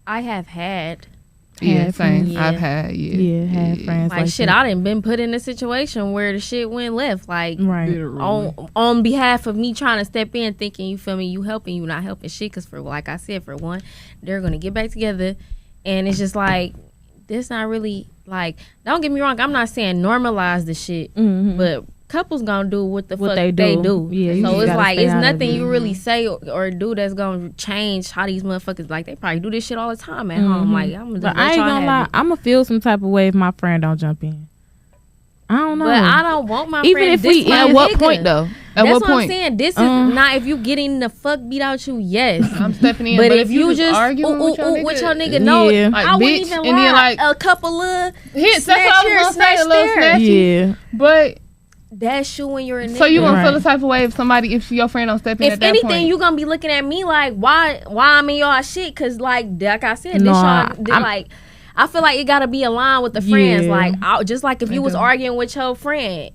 I have had. Yeah, same. Yeah. I've had had friends Like shit, that. I done been put in a situation where the shit went left. Like Right. on behalf of me trying to step in, thinking you feel me, you helping, you not helping shit. Cause for like I said, for one, they're gonna get back together, and it's just like this not really like. Don't get me wrong, I'm not saying normalize the shit, but couples gonna do what the fuck they do. Yeah, you so just it's gotta like stay it's out of nothing it. you really say or do that's gonna change how these motherfuckers like. They probably do this shit all the time at home. Like I'm But I ain't gonna lie, I'ma feel some type of way if my friend don't jump in. I don't know. But I don't want my Even friend. if we- At what point though? At That's what what I'm point? saying. This is not if you getting the fuck beat out you. Yes, I'm stepping in. but if you just arguing with your nigga, no, Yeah. Like, I wouldn't bitch, even and lie. then, like, a couple of hits, snatch that's here, what I was gonna say, snatch a little there. snatchy. Yeah. But That's you when you're a nigga. so you gonna Right. feel the type of way if your friend don't step in if at that anything, point? you gonna be looking at me like why I'm in y'all shit? Cause like I said, No, this I'm- like I feel like it gotta be aligned with the friends. Yeah. Like just like if you was do. arguing with your friend.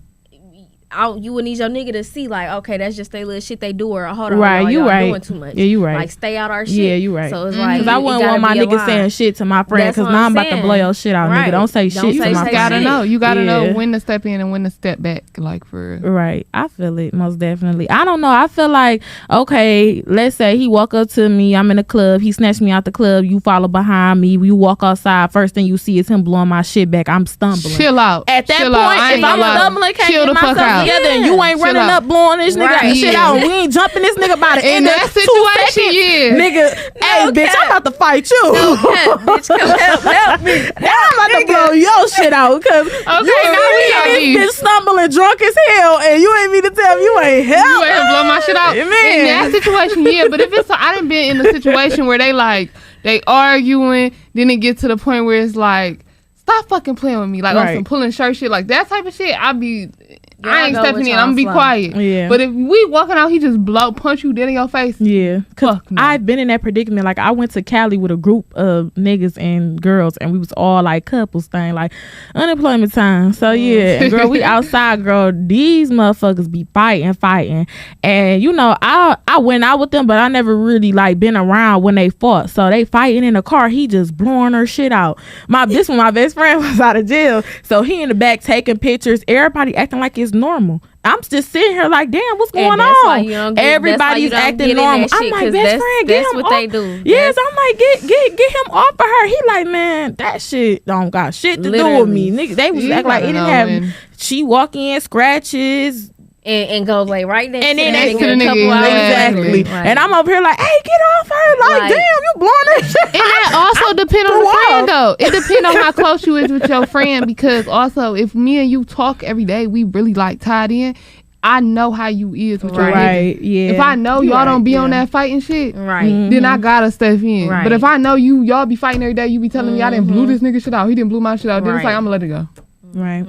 You would need your nigga to see like, okay, that's just they little shit they do, or hold on, Right, y'all, you y'all right. doing too much. Yeah, you right. Like stay out our shit. Yeah, you right. So it's like Cause I wouldn't want my nigga saying shit to my friend. That's Cause what now I'm I'm about to saying. blow your shit out, Right. nigga. Don't say Don't shit say to my shit. friend. You gotta know Yeah. when to step in and when to step back. Like for real. Right. I feel it most definitely. I don't know. I feel like, okay, let's say he walk up to me. I'm in the club. He snatched me out the club. You follow behind me. You walk outside. First thing you see is him blowing my shit back. I'm stumbling. Chill out. At that Chill point, out. I ain't if I'm gonna lie. stumbling, can't Chill get the fuck myself out. together, and you ain't Chill running out. up blowing this nigga Right. shit Yeah. out. We ain't jumping this nigga by the In end of that 2 situation, seconds. yeah. Nigga, hey, bitch, I'm about to fight you. bitch, come help me. Now I'm about to blow your shit out because Okay, you now we got this beef. bitch stumbling drunk as hell, and you ain't mean to tell me you ain't help. You ain't blow my shit out. Man. In that situation, yeah. But if it's, I done been in a situation where they arguing, then it get to the point where it's like, stop fucking playing with me, like on Right. some pulling shirt shit, like that type of shit. I ain't go stepping with in. y'all I'm gonna be flow. quiet. Yeah. But if we walking out, he just punch you dead in your face. Yeah, because Fuck no. I've been in that predicament. Like, I went to Cali with a group of niggas and girls, and we was all like couples thing, like unemployment time. So yeah, and girl, we outside, girl. These motherfuckers be fighting, and you know, I went out with them, but I never really like been around when they fought. So they fighting in the car. He just blowing her shit out. This when my best friend was out of jail, so he in the back taking pictures. Everybody acting like it's normal. I'm just sitting here like, damn, what's going that's why on? you don't get- Everybody's that's why you don't acting get in normal. that shit, I'm like, 'cause best that's- friend, get that's him what they off. do. Yes, That's- I'm like, get him off of her. He like, man, that shit don't got shit to do with me. Nigga, they was You acting like it gotta didn't know have. when- She walk in, scratches, and go like right next and to then that next nigga to the a nigga, couple hours exactly. later. Right. And I'm up here like, hey, get off her. Like, Like- damn, you blowing her shit. And that also depend on the threw friend up. though. It depends on how close you is with your friend, because also if me and you talk every day, we really like tied in. I know how you is with your nigga. Right, yeah. If I know You y'all right, don't be on yeah. that fighting shit, Right. then I gotta step in. Right. But if I know y'all be fighting every day, you be telling me I didn't blew this nigga shit out. He didn't blew my shit out. Then it's Right. like I'm gonna let it go. Right.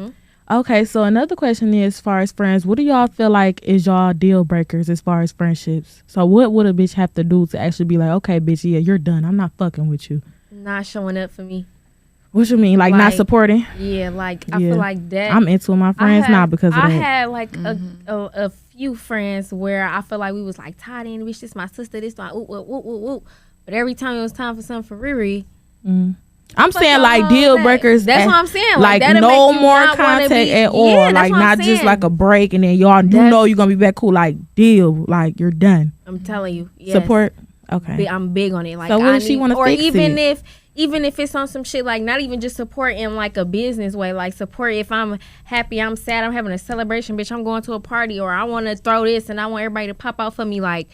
Okay, so another question is, as far as friends, what do y'all feel like is y'all deal breakers as far as friendships? So what would a bitch have to do to actually be like, okay, bitch, yeah, you're done. I'm not fucking with you. Not showing up for me. What you mean? Like not Like, supporting? Yeah, like I Yeah. feel like that. I'm into my friends now because of I that. had like a few friends where I feel like we was like tied in. Bitch, this my sister. This my whoop whoop whoop whoop whoop. But every time it was time for something for Riri, I'm fuck saying like all deal that. breakers. That's what I'm saying. Like, Like that'll no make you more not wanna contact be- at all. Yeah, that's Like what I'm not just saying. like a break and then y'all you That's- know you're gonna be back cool. Like deal. Like you're done. I'm telling you, yes. Support. Okay. I'm big on it. Like, So what if she need- wanna or fix even it? even if it's on some shit like not even just support in like a business way, like support if I'm happy, I'm sad, I'm having a celebration, bitch, I'm going to a party, or I want to throw this and I want everybody to pop out for me. Like,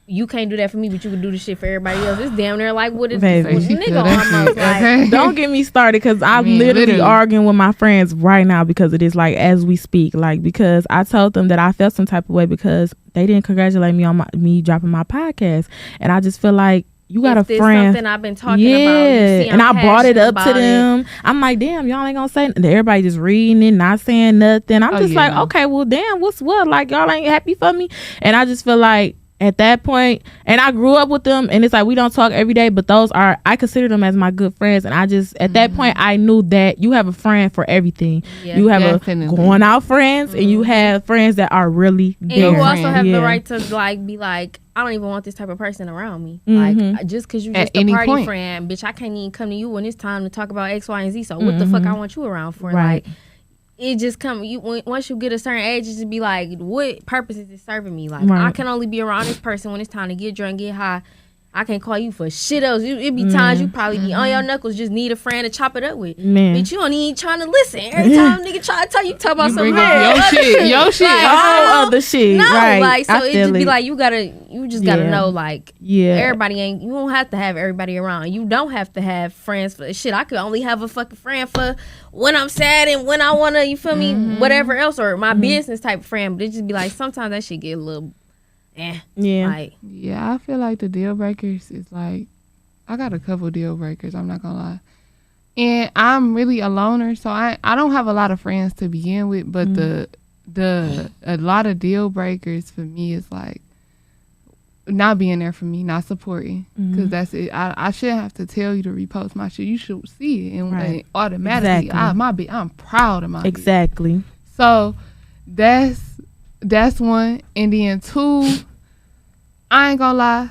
you can't do that for me, but you can do the shit for everybody else. It's damn near like what it Baby. with a nigga almost. Like, Okay. Don't get me started because I'm literally arguing with my friends right now because it is like as we speak, like because I told them that I felt some type of way because they didn't congratulate me on me dropping my podcast, and I just feel like you got if a this friend. something I've been talking Yeah, about. You see, and I I'm brought it passionate up to about it. them. I'm like, damn, y'all ain't gonna say nothing. Everybody just reading it, not saying nothing. I'm Oh, just yeah, like, no. okay, well, damn, what's what? Like, y'all ain't happy for me? And I just feel like at that point, and I grew up with them, and it's like we don't talk every day, but I consider them as my good friends. And I just at that point, I knew that you have a friend for everything. Yeah, you have definitely. a going out friends, and you have friends that are really And there. you also have Yeah. the right to like be like, I don't even want this type of person around me. Mhm. Like, just because you At just a any party point. friend, bitch, I can't even come to you when it's time to talk about X, Y, and Z. So what the fuck I want you around for? Right. Like, it just once you get a certain age, it just be like, what purpose is it serving me? Like, Right. I can only be around this person when it's time to get drunk, get high. I can't call you for shit else. It be times you probably be on your knuckles, just need a friend to chop it up with. Man. Bitch, you don't even trying to listen. Every time nigga try to tell you, talk about You something bring up else. your shit. All other shit. No, Right. like, so I it feel just be like, you just gotta Yeah. know, like, Yeah. everybody ain't, you don't have to have everybody around. You don't have to have friends for shit. I could only have a fucking friend for when I'm sad and when I wanna, you feel me, whatever else, or my business type of friend. But it just be like, sometimes that shit get a little, Yeah. like, Yeah, I feel like the deal breakers is like, I got a couple deal breakers, I'm not gonna lie. And I'm really a loner, so I don't have a lot of friends to begin with, but a lot of deal breakers for me is like not being there for me, not supporting, because that's it. I shouldn't have to tell you to repost my shit. You should see it, and, Right. and automatically, Exactly. I'm proud of my bitch. Exactly. So that's one, and then two, I ain't gonna lie,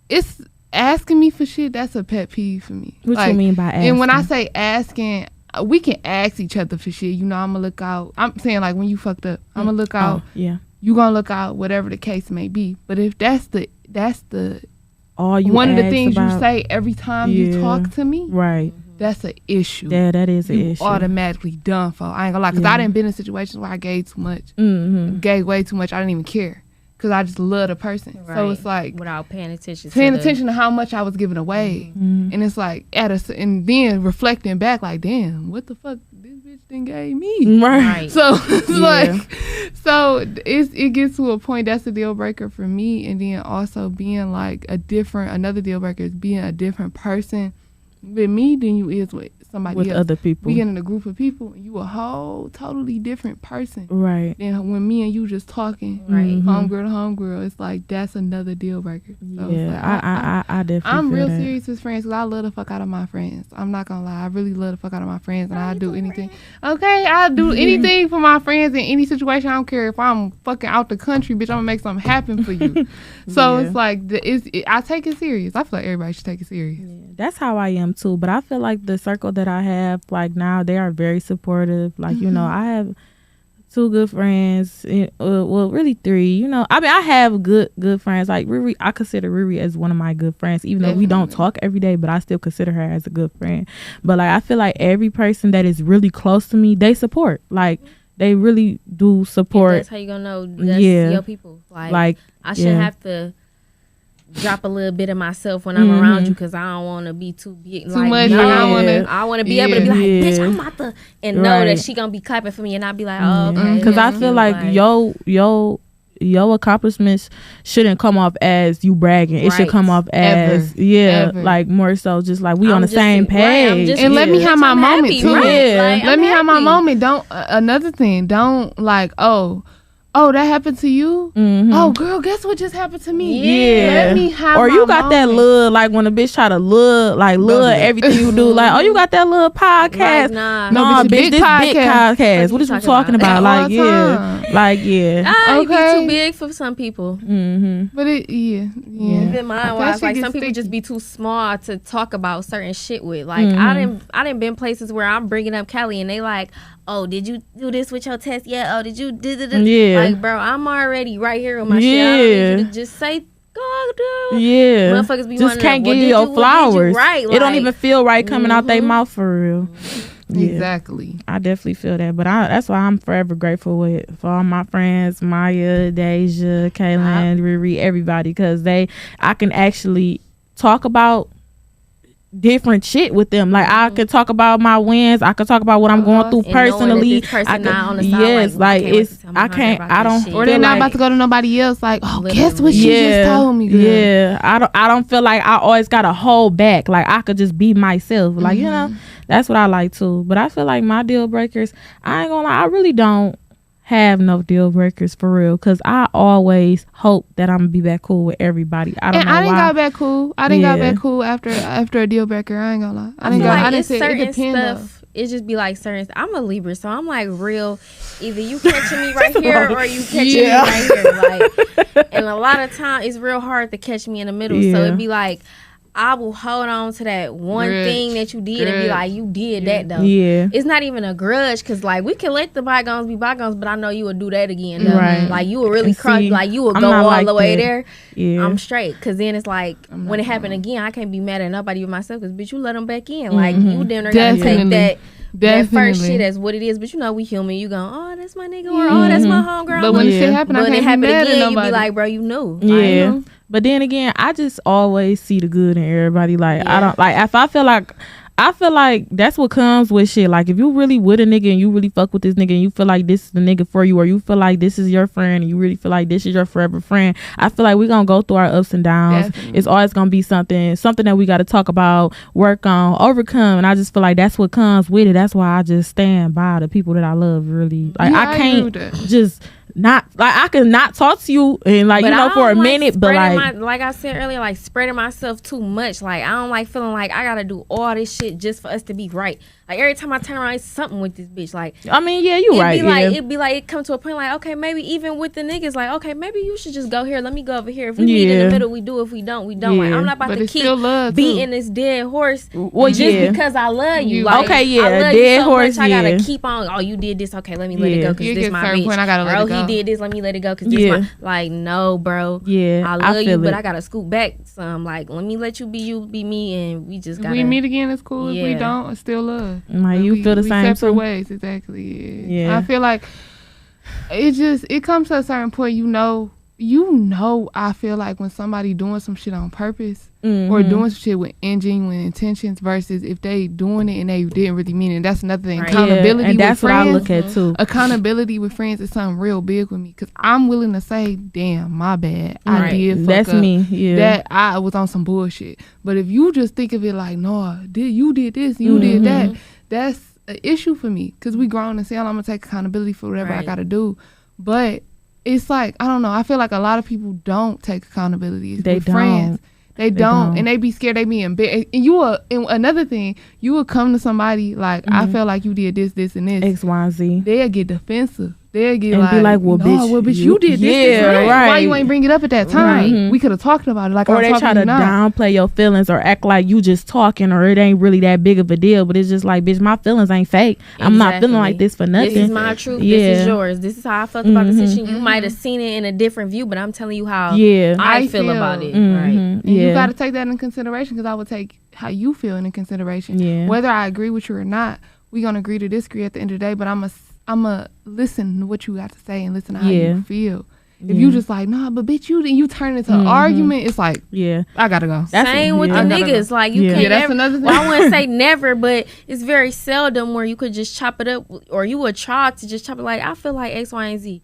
it's asking me for shit. That's a pet peeve for me. What you mean by asking? And when I say asking, we can ask each other for shit. You know, I'm gonna look out. I'm saying like when you fucked up, I'm gonna look out. Oh, yeah. You gonna look out, whatever the case may be. But if that's the All you one of the ask things about, you say every time you Yeah. talk to me, Right. that's an issue. Yeah, that is an you issue. automatically done for. I ain't gonna lie, because Yeah. I done been in situations where I gave too much, Mm-hmm. gave way too much. I didn't even care, because I just love the person. So right, it's like without paying attention to how much I was giving away, Mm-hmm. and it's like and then reflecting back, like, damn, what the fuck this bitch done gave me. Right. So it's Yeah. like, so it gets to a point that's a deal breaker for me, and then also being like another deal breaker is being a different person with me than you is with somebody With else. other people. We get in a group of people, and you a whole totally different person Right. than when me and you just talking, Right. homegirl to homegirl. It's like that's another deal breaker. So it's Yeah, like, I definitely I'm feel real that. serious with friends, because I love the fuck out of my friends. I'm not gonna lie, I really love the fuck out of my friends, and I'll do anything. Okay, I'll do anything for my friends in any situation. I don't care if I'm fucking out the country, bitch. I'm gonna make something happen for you. So Yeah. it's like I take it serious. I feel like everybody should take it serious. Yeah, that's how I am too. But I feel like the circle that I have, like now, they are very supportive. Like, you know, I have 2 good friends. Well, really 3. You know, I mean, I have good friends. Like Riri, I consider Riri as one of my good friends, even though we don't talk every day. But I still consider her as a good friend. But like, I feel like every person that is really close to me, they support. Like, they really do support. That's how you gonna know that's Yeah. your people. Like, I shouldn't yeah. have to drop a little bit of myself when I'm around you, because I don't want to be too big. Too much. Like, I want to be able to be like, bitch, I'm about to, and know Right. that she gonna be clapping for me, and I'll be like, oh, okay. Because I that's feel cute, like your accomplishments shouldn't come off as you bragging. It should Right. come off as Ever. like more so just like we I'm on the just- same right, I'm page. just- And let me Yeah. have my I'm moment happy, too. right? Yeah. Like, Let I'm me have my happy. moment. Don't another thing. Don't like that happened to you. Mhm. Oh, girl, guess what just happened to me? Yeah. Let me have. Or my you got that moment. little, like when a bitch try to look, like do look that. everything you do, like, oh, you got that little podcast. Like, nah. No, Nah, bitch, bitch, big this big podcast. podcast. What is you talking about? At Like, all yeah. time. Like, yeah. Ah, it be Okay. too big for some people. Mm-hmm. But yeah. Even mine That was shit like get some people sticky. just be too small to talk about certain shit with. Like I didn't been places where I'm bringing up Kelly and they like, oh, did you do this with your test yet? Oh, did you Yeah. Like, bro, I'm already right here with my shit. I don't need you to just say go do. Yeah. Motherfuckers be just wanting can't to, give well, you did your what did you- flowers. right, It don't like- even feel right coming out their mouth for real. Yeah. Exactly. I definitely feel that, but that's why I'm forever grateful for all my friends, Maya, Deja, Kaylin, Riri, everybody, because I can actually talk about different shit with them. Like I could talk about my wins, I could talk about what I'm going through And knowing that personally. this person I could, not on the side, yes, like, like well, it's I can't. I don't. Or feel they're not like- about to go to nobody else. Like, oh, Literally. guess what she just told me, girl. Yeah, I don't feel like I always gotta hold back. Like I could just be myself. Like, you know, that's what I like too. But I feel like my deal breakers, I ain't gonna lie, I really don't have no deal breakers for real. Cause I always hope that I'm gonna be back cool with everybody. I don't And know I didn't why. got back cool. I didn't got Yeah. back cool after a deal breaker. I ain't gonna lie. I I didn't feel go. like I didn't it's say it certain depends. stuff. it just be like certain. I'm a Libra, so I'm like real. Either you catching me right here or you catching me right here. Like, and a lot of time it's real hard to catch me in the middle. So it'd be like, I will hold on to that one thing that you did and be like, you did that though. Yeah. It's not even a grudge, because like we can let the bygones be bygones, but I know you would do that again though. Right. Like you would really crush, like you would go all like the way there. Yeah. I'm straight. Because then it's like, when it happened again, I can't be mad at nobody but myself, because bitch, you let them back in. Like you damn near gotta take that first shit as what it is. But you know we human. You go, oh, that's my nigga, or oh, that's my homegirl. But when the shit happen, when it happen again, you be like, bro, you knew. Yeah. Like, but then again, I just always see the good in everybody. Like I don't like, if I feel like that's what comes with shit. Like if you really with a nigga and you really fuck with this nigga and you feel like this is the nigga for you, or you feel like this is your friend and you really feel like this is your forever friend, I feel like we're gonna go through our ups and downs. Definitely. It's always gonna be something that we got to talk about, work on, overcome. And I just feel like that's what comes with it. That's why I just stand by the people that I love. Really, like I can't just not, like I can not talk to you and like, but you know, for a minute, but like I said earlier, like spreading myself too much. Like I don't like feeling like I gotta do all this shit just for us to be right. Like every time I turn around, it's something with this bitch. Like I mean, yeah, you right. It'd be like it come to a point like, okay, maybe even with the niggas, like okay, maybe you should just go here. Let me go over here. If we meet in the middle, we do. If we don't, we don't. Like I'm not about to keep beating this dead horse. Well, just because I love you. Like, okay, yeah, I love dead you so horse. Much, I gotta keep on. Oh, you did this. Okay, let me let it go because this my bitch. Point, I gotta let it go. He did this. Let me let it go because this my. Like no, bro. Yeah, I love you, but I gotta scoot back some. Like let me let you, be me, and we just gotta. If we meet again, it's cool. If we don't, it's still love. Like you feel the same separate ways, exactly. Yeah. I feel like it comes to a certain point. I feel like when somebody doing some shit on purpose or doing some shit with genuine intentions versus if they doing it and they didn't really mean it. That's another thing. Right. Accountability and that's with friends, what I look at too. Accountability with friends is something real big with me, because I'm willing to say, damn, my bad. Right. I did fuck that's up. Me. Yeah. That I was on some bullshit. But if you just think of it like, no, you did this, you did that, that's an issue for me, because we grown and say, I'm gonna take accountability for whatever I gotta do. But it's like, I don't know, I feel like a lot of people don't take accountability with friends. They don't, and they be scared they be embarrassed. And another thing, you will come to somebody like, I feel like you did this, and this. X, Y, and Z. They'll get defensive. They'll get and be like, well, bitch, you did this. Right. Why you ain't bring it up at that time? Right. We could have talked about it. Like, or they try to downplay your feelings or act like you just talking, or it ain't really that big of a deal. But it's just like, bitch, my feelings ain't fake. Exactly. I'm not feeling like this for nothing. This is my truth. This is yours. This is how I felt about the situation. You might have seen it in a different view, but I'm telling you how I feel about it. Right. You got to take that into consideration, because I would take how you feel into consideration. Yeah. Whether I agree with you or not, we gonna agree to disagree at the end of the day. But I'm a listen to what you got to say and listen to how you feel. If you just like, nah, but bitch, you turn into an argument, it's like, I gotta go. Same with the niggas. Like you can't that's another thing. Well, I wouldn't say never, but it's very seldom where you could just chop it up, or you would try to just chop it like, I feel like X, Y, and Z.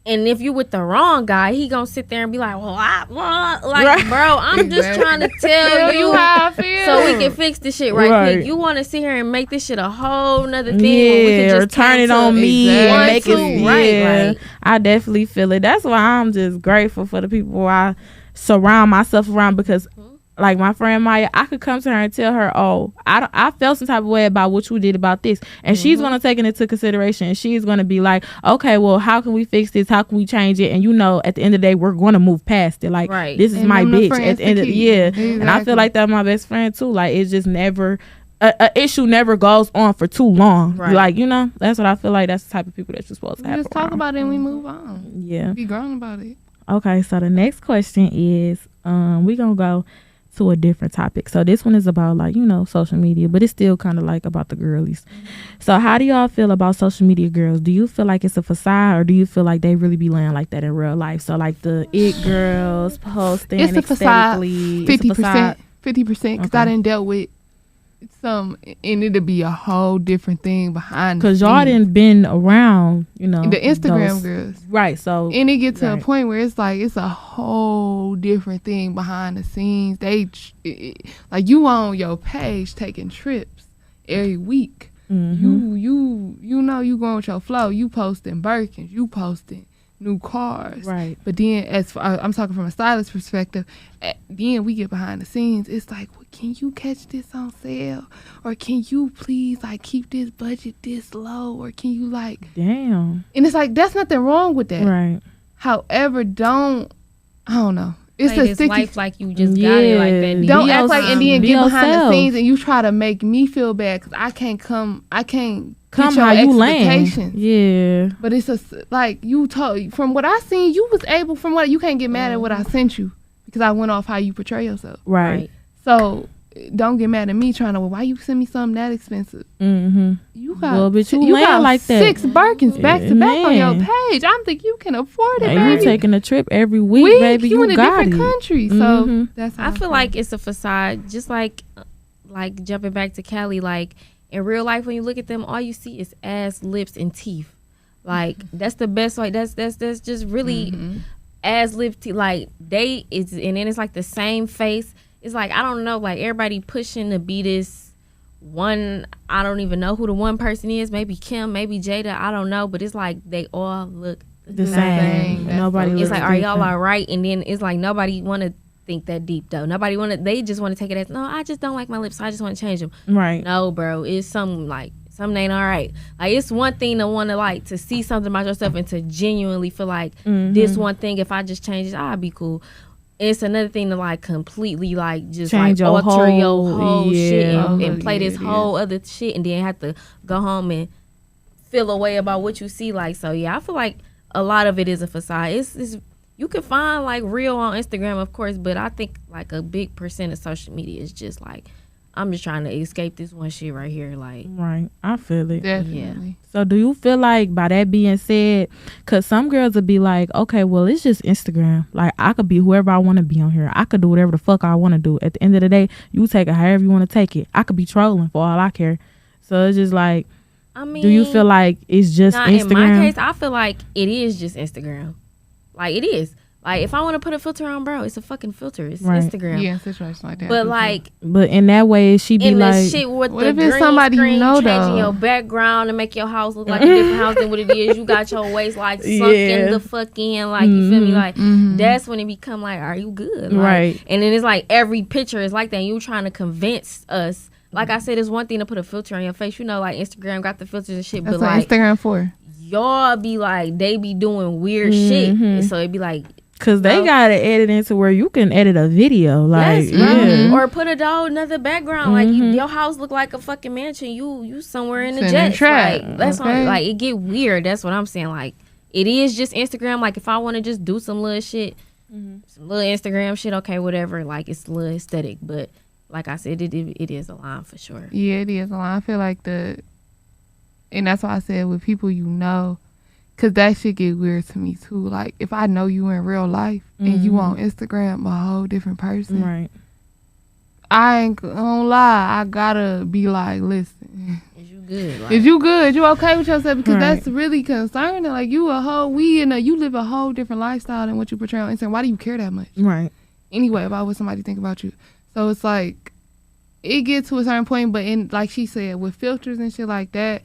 And if you with the wrong guy, he gonna sit there and be like, well, bro, I'm just trying to tell you how I feel, so we can fix this shit right quick. You want to sit here and make this shit a whole nother thing? When we can just or turn it on me and make it right. I definitely feel it. That's why I'm just grateful for the people I surround myself around, because like my friend Maya, I could come to her and tell her, oh, I felt some type of way about what you did about this, and she's going to take it into consideration, and she's going to be like, okay, well, how can we fix this, how can we change it? And you know, at the end of the day, we're going to move past it. Like, this is my bitch at the end of the year. Exactly. And I feel like that's my best friend too. Like, it's just never a issue never goes on for too long. Like, you know, that's what I feel like. That's the type of people that you're supposed to have just talk about it and we move on. Be grown about it. Okay, so the next question is we're gonna go to a different topic. So this one is about, like, you know, social media, but it's still kind of like about the girlies. So how do y'all feel about social media girls? Do you feel like it's a facade, or do you feel like they really be laying like that in real life? So like the it girls posting, it's a facade. 50%, 50%, because I done dealt with some, and it'll be a whole different thing behind because y'all didn't been around, you know, the Instagram girls, right? So and it get to a point where it's like it's a whole different thing behind the scenes. They like, you on your page taking trips every week. You know, you going with your flow. You posting Birkins, you posting new cars, but then I'm talking from a stylist perspective, then we get behind the scenes. It's like, well, can you catch this on sale? Or can you please, like, keep this budget this low? Or can you, like... Damn. And it's like, that's nothing wrong with that. Right. However, I don't know. It's Play a this sticky... life like you just got it like that. Don't act like and then be get behind yourself. the scenes and you try to make me feel bad because I can't come Come your how you land. expectations. Yeah. But it's like you told, from what I seen, you was able, from what you can't get mad at what I sent you because I went off how you portray yourself. Right. So don't get mad at me trying to, well, why you send me something that expensive? Mm-hmm. You got, well, but you got land like that. 6 Birkins back to back on your Man. page. I'm thinking you can afford it, And baby. you taking a trip every week, baby. You in a got different it. country. So Mhm. that's how I feel like it's a facade, just like jumping back to Cali. Like in real life, when you look at them, all you see is ass, lips, and teeth. Like that's the best. Like that's just really ass, lip, teeth. Like and then it's like the same face. It's like I don't know. Like everybody pushing to be this one. I don't even know who the one person is. Maybe Kim, maybe Jada. I don't know. But it's like they all look The same. That's Nobody so- looks it's like, are y'all different. all right? And then it's like nobody want to think that deep though. They just want to take it as, no, I just don't like my lips, so I just want to change them. Right. No, bro, it's something ain't all right. Like it's one thing to want to like to see something about yourself and to genuinely feel like this one thing, if I just change it, I'll be cool. It's another thing to like completely like just Change like your alter your whole- whole shit yeah. and play this it whole other shit and then have to go home and feel a way about what you see. Like, so yeah, I feel like a lot of it is a facade. It's you can find like real on Instagram, of course, but I think like a big percent of social media is just like, I'm just trying to escape this one shit right here. Like, Right. I feel it. Definitely. So do you feel like, by that being said, because some girls would be like, okay, well, it's just Instagram. Like, I could be whoever I want to be on here. I could do whatever the fuck I want to do. At the end of the day, you take it however you want to take it. I could be trolling for all I care. So it's just like, I mean, do you feel like it's just nah, Instagram? in my case, I feel like it is just Instagram. Like, it is. Like, if I want to put a filter on, bro, it's a fucking filter. It's Right. Instagram. Yeah, situations like that. But like, But in that way, she be in like, the shit with What the if it's green somebody you screen, know, changing though? your background to make your house look like a different house than what it is. You got your waist like sunk in the fuck in, like, you feel me? Like, that's when it become like, are you good? Like, Right. And then it's like every picture is like that. And you trying to convince us. Like I said, it's one thing to put a filter on your face. You know, like Instagram got the filters and shit. That's but what like, Instagram for. y'all be like, they be doing weird shit. And so it be like, because they No. got to edit into where you can edit a video. Like, yes, bro. yeah. Or put another background. Like your house look like a fucking mansion. You somewhere in the Sitting in jets. trap. Like that's Okay. what, like it get weird. That's what I'm saying. Like it is just Instagram. Like if I want to just do some little shit, some little Instagram shit, okay, whatever. Like it's a little aesthetic, but like I said, it is a line for sure. Yeah, it is a lot. I feel like and that's why I said with people you know, because that shit get weird to me too. Like if I know you in real life and you on Instagram, a whole different person. Right. I ain't gonna lie. I gotta be like, listen, Is you good? Like, is you good? You okay with yourself? Because Right. that's really concerning. Like you you live a whole different lifestyle than what you portray on Instagram. Why do you care that much? Right. Anyway, about what somebody think about you. So it's like it gets to a certain point, but in like she said, with filters and shit like that,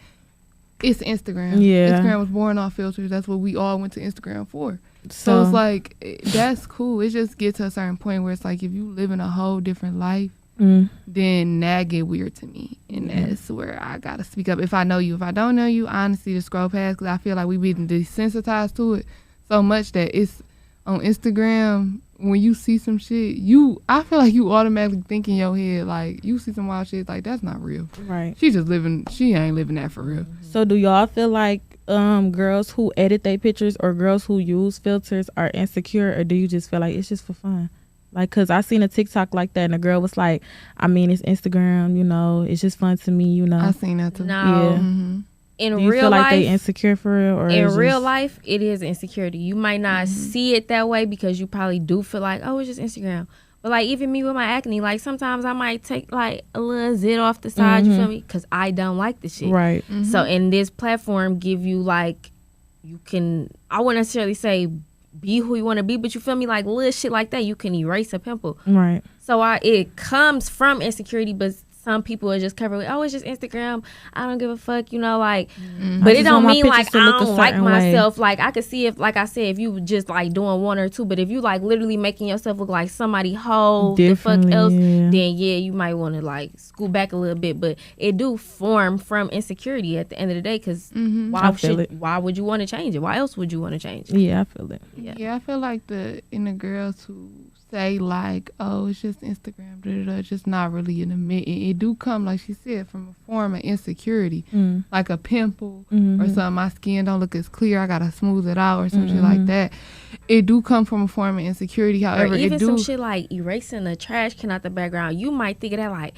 it's Instagram. Yeah. Instagram was born off filters. That's what we all went to Instagram for. So it's like that's cool. It just gets to a certain point where it's like if you live in a whole different life, then that get weird to me, and that's where I gotta speak up. If I know you, if I don't know you, honestly, just scroll past because I feel like we've been desensitized to it so much that it's on Instagram. When you see some shit, I feel like you automatically think in your head like you see some wild shit like that's not real. Right. She ain't living that for real. So do y'all feel like girls who edit their pictures or girls who use filters are insecure, or do you just feel like it's just for fun? Like, cause I seen a TikTok like that and a girl was like, I mean, it's Instagram, you know, it's just fun to me, you know. I seen that too. no. Yeah. Mm-hmm. In Do you real feel like life, they insecure for real, or in it's real just- life, it is insecurity. You might not see it that way because you probably do feel like, oh, it's just Instagram. But like even me with my acne, like sometimes I might take like a little zit off the side. You feel me? Because I don't like the shit. Right. So in this platform, give you like you can. I wouldn't necessarily say be who you want to be, but you feel me? Like little shit like that, you can erase a pimple. Right. So it comes from insecurity, but some people are just covered with, oh, it's just Instagram. I don't give a fuck, you know, like. Mm-hmm. But I it just don't want my mean like pictures to I look a don't like certain way. myself. Like I could see if, like I said, if you just like doing one or two. But if you like literally making yourself look like somebody whole the fuck Differently, else, yeah. then yeah, you might want to like scoot back a little bit. But it do form from insecurity at the end of the day, because I feel it. why would you want to change it? Why else would you want to change it? Yeah, I feel it. Yeah, I feel like the girls who say like, oh, it's just Instagram, it's just not really an admit. It do come, like she said, from a form of insecurity, like a pimple or something. My skin don't look as clear. I gotta smooth it out or some shit like that. It do come from a form of insecurity. However, Or even it do some shit like erasing the trash can out the background. You might think of that like,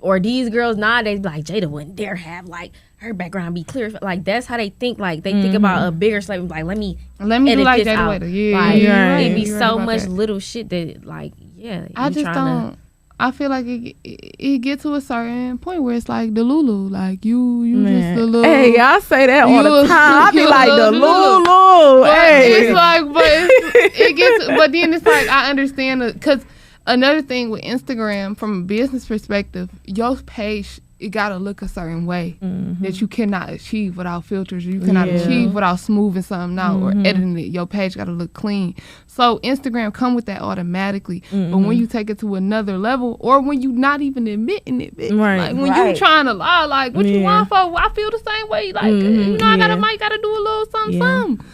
or these girls nowadays be like, Jada wouldn't dare have like her background be clear. Like that's how they think. Like they think about a bigger slave. Like let me do edit like this that out. way. Yeah, Like, you're right. it be You're so right about much that. little shit that like, yeah. I you just tryna- don't. I feel like it get to a certain point where it's like the Lulu, like you just the little. Hey, I say that all the You- time. I be you like the Lulu. Lulu. But Hey, it's like, it gets. But then it's like I understand because another thing with Instagram, from a business perspective, your page, it gotta look a certain way that you cannot achieve without filters. You cannot achieve without smoothing something out or editing it. Your page gotta look clean. So Instagram come with that automatically. But when you take it to another level, or when you not even admitting it, bitch, Right. like when you trying to lie, like what you want for? I feel the same way. Like you know, I might gotta do a little something, something.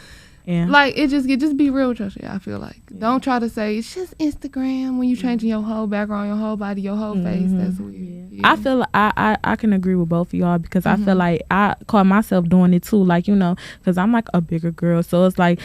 yeah. Like it just be real with your shit. I feel like don't try to say it's just Instagram when you changing your whole background, your whole body, your whole face. That's weird. Yeah. I feel like I can agree with both of y'all, because I feel like I caught myself doing it too, like, you know, because I'm like a bigger girl, so it's like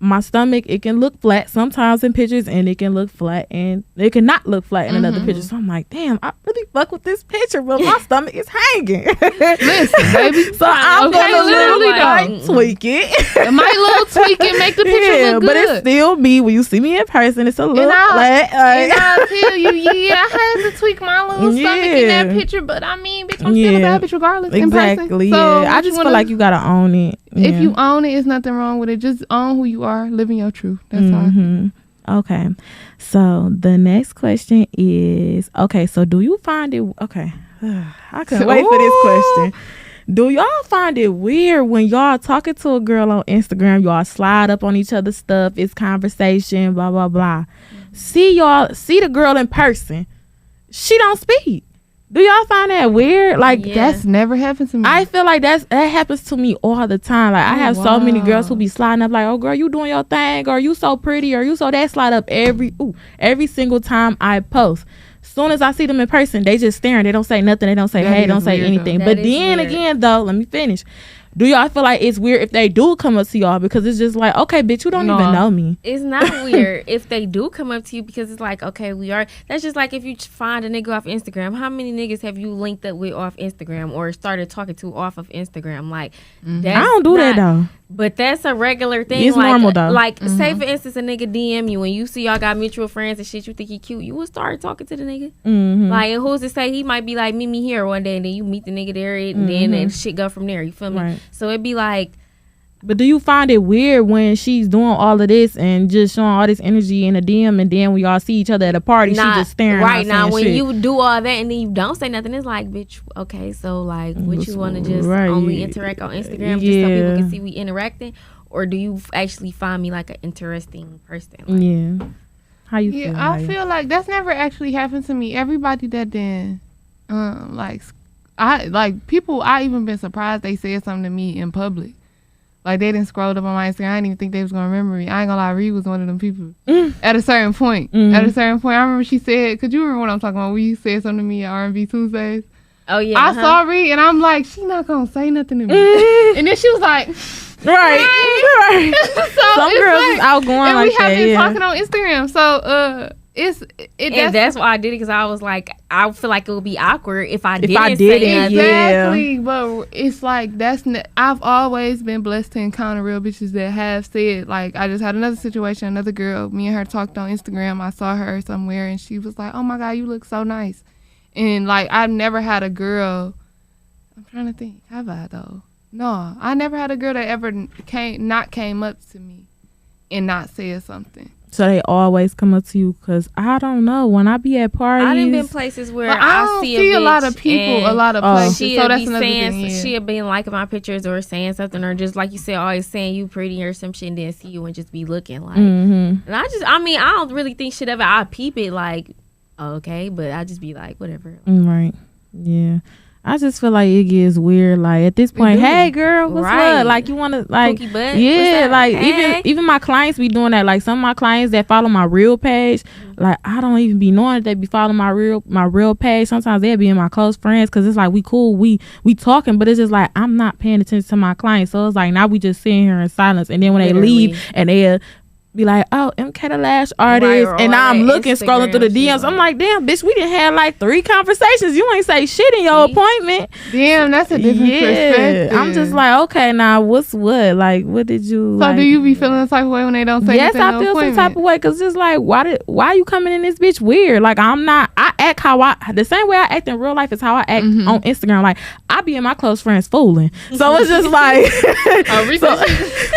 my stomach, it can look flat sometimes in pictures, and it can look flat and it can not look flat in another picture. So I'm like, damn, I really fuck with this picture, but my stomach is hanging. Listen, baby. So I'm Okay, gonna literally literally like though. tweak it. It might little tweak and make the picture look but good. it's still me. When you see me in person, it's a little And flat. And I'll tell you, I had to tweak my little stomach in that picture, but I mean, bitch, I'm still a bad bitch regardless. In person. Exactly. So Yeah. I what just you feel like you gotta own it. If you own it, it's nothing wrong with it. Just own who you are, living your truth. That's all. Okay. So the next question is, okay, so do you find it, okay, I couldn't wait for this question. Do y'all find it weird when y'all talking to a girl on Instagram, y'all slide up on each other's stuff, it's conversation, blah, blah, blah. See the girl in person, she don't speak. Do y'all find that weird? Like, That's never happened to me. I feel like that happens to me all the time. Like, I have so many girls who be sliding up like, oh girl, you doing your thing, or you so pretty, or you so that, slide up every single time I post. Soon as I see them in person, they just staring. They don't say nothing. They don't say hey, don't say anything. But then again though, let me finish. Do y'all feel like it's weird if they do come up to y'all, because it's just like, okay, bitch, you don't even know me? It's not weird if they do come up to you, because it's like, okay, that's just like if you find a nigga off Instagram. How many niggas have you linked up with off Instagram or started talking to off of Instagram? Like, I don't do that though. But that's a regular thing. It's like, normal though. Like, say for instance, a nigga DM you and you see y'all got mutual friends and shit, you think he cute, you would start talking to the nigga. Like, and who's to say he might be like, meet me here one day, and then you meet the nigga there, and then and shit go from there. You feel me? Right. So it'd be like. But do you find it weird when she's doing all of this and just showing all this energy in a DM, and then when y'all see each other at a party, she just staring right out now saying when shit? you do all that and then you don't say nothing, it's like, bitch, okay, so like, what you want to just only interact on Instagram just so people can see we interacting, or do you actually find me like an interesting person? Like, How you feel? I feel like that's never actually happened to me. Everybody that then people, I even been surprised they said something to me in public. Like, they didn't scroll up on my Instagram. I didn't even think they was gonna remember me. I ain't gonna lie, Reed was one of them people. At a certain point, I remember she said, could you remember what I'm talking about? We said something to me at R&B Tuesdays. Oh yeah, I saw Reed and I'm like, she not gonna say nothing to me. And then she was like, right. So Some girls is outgoing and like we have that. been Yeah. talking on Instagram. So and that's why I did it, because I was like, I feel like it would be awkward if I didn't I say didn't, nothing. Exactly, but it's like I've always been blessed to encounter real bitches that have said, like, I just had another situation, another girl, me and her talked on Instagram. I saw her somewhere and she was like, oh my God, you look so nice. And like, I've never had a girl, I'm trying to think, have I though? No, I never had a girl that ever came up to me and not said something. So they always come up to you, because I don't know, when I be at parties, I done been places where But I don't see a lot of people, a lot of places. She'll So that's be another saying, thing. Yeah. she'll be liking my pictures or saying something, or just like you said, always saying you pretty or some shit, and then see you and just be looking like. And I don't really think shit of it. I peep it like, okay, but I just be like, whatever. Right. Yeah. I just feel like it gets weird. Like at this point, hey girl, what's Right. up? Like you want to like, Pookie butt? yeah, What's up? like Hey. even my clients be doing that. Like some of my clients that follow my real page, like I don't even be knowing that they be following my real page. Sometimes they'll be in my close friends, because it's like we cool, we talking, but it's just like I'm not paying attention to my clients. So it's like now we just sitting here in silence, and then when Literally. they leave and they'll be like, oh, MK the Lash Artist, Right, and now I'm looking, scrolling through the Instagram DMs. shit, I'm like- like, damn, bitch, we done had like 3 conversations. You ain't say shit in your See? appointment. Damn, that's a different perspective. I'm just like, okay, now what's what? Like, what did you? So like, do you be feeling the type of way when they don't say Yes, anything I in the feel some appointment? type of way, because it's like, why you coming in this bitch weird? Like I act the same way I act in real life is how I act on Instagram. Like I be in my close friends fooling, so it's just like,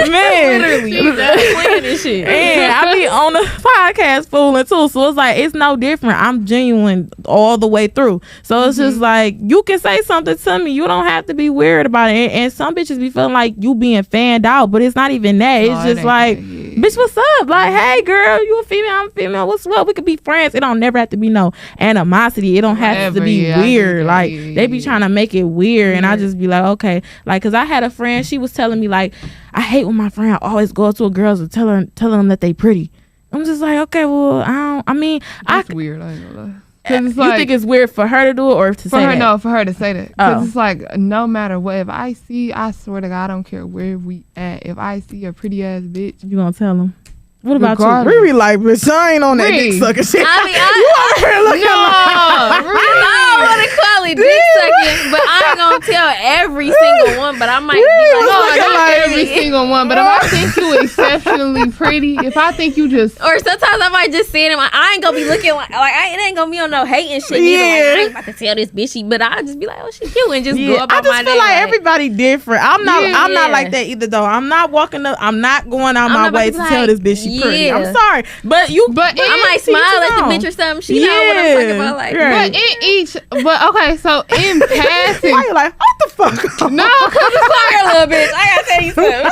man, Playing this shit. and I be on the podcast fooling too, so it's like it's no different. I'm genuine all the way through, so it's just like you can say something to me. You don't have to be weird about it. And some bitches be feeling like you being fanned out, but it's not even that. It's just like, bitch, what's up? Like, hey, girl, you a female? I'm a female. What's up? We could be friends. It don't never have to be no animosity. It don't have to be weird. Like they be trying to make it weird, and I just be like, okay, like, cause I had a friend. She was telling me like, I hate when my friend always go up to a girl and tell them that they pretty. I'm just like, okay, well, That's weird. I ain't gonna lie. 'Cause You it's like, think it's weird for her to do it or to for say her? that? No, for her to say that. Because Oh. it's like, no matter what, if I swear to God, I don't care where we at. If I see a pretty ass bitch, You gonna tell them? What about Regardless. you? Riri like, bitch, I ain't on that dick Riri. sucker shit. I mean, You over here looking I don't want to call it dick sucking, but I ain't gonna tell every single one. But I might be no, like, not every single one. But if I think you exceptionally pretty, if I think you just or sometimes I might just say it. I ain't gonna be looking like it ain't gonna be on no hating shit. Neither. Like, I ain't about to tell this bitchy, but I just be like, oh, she cute, and just go Yeah, about I just my feel day. like everybody different. I'm not Yeah. like that either though. I'm not walking up. I'm not going out I'm my not about way to to be tell like, this bitch she pretty. yeah. I'm sorry, but I might smile at the bitch or something. She know what I'm talking about. Like, right. but okay, so in passing, Why you like, what the fuck? no, because it's like sorry, little bitch. I gotta tell you something.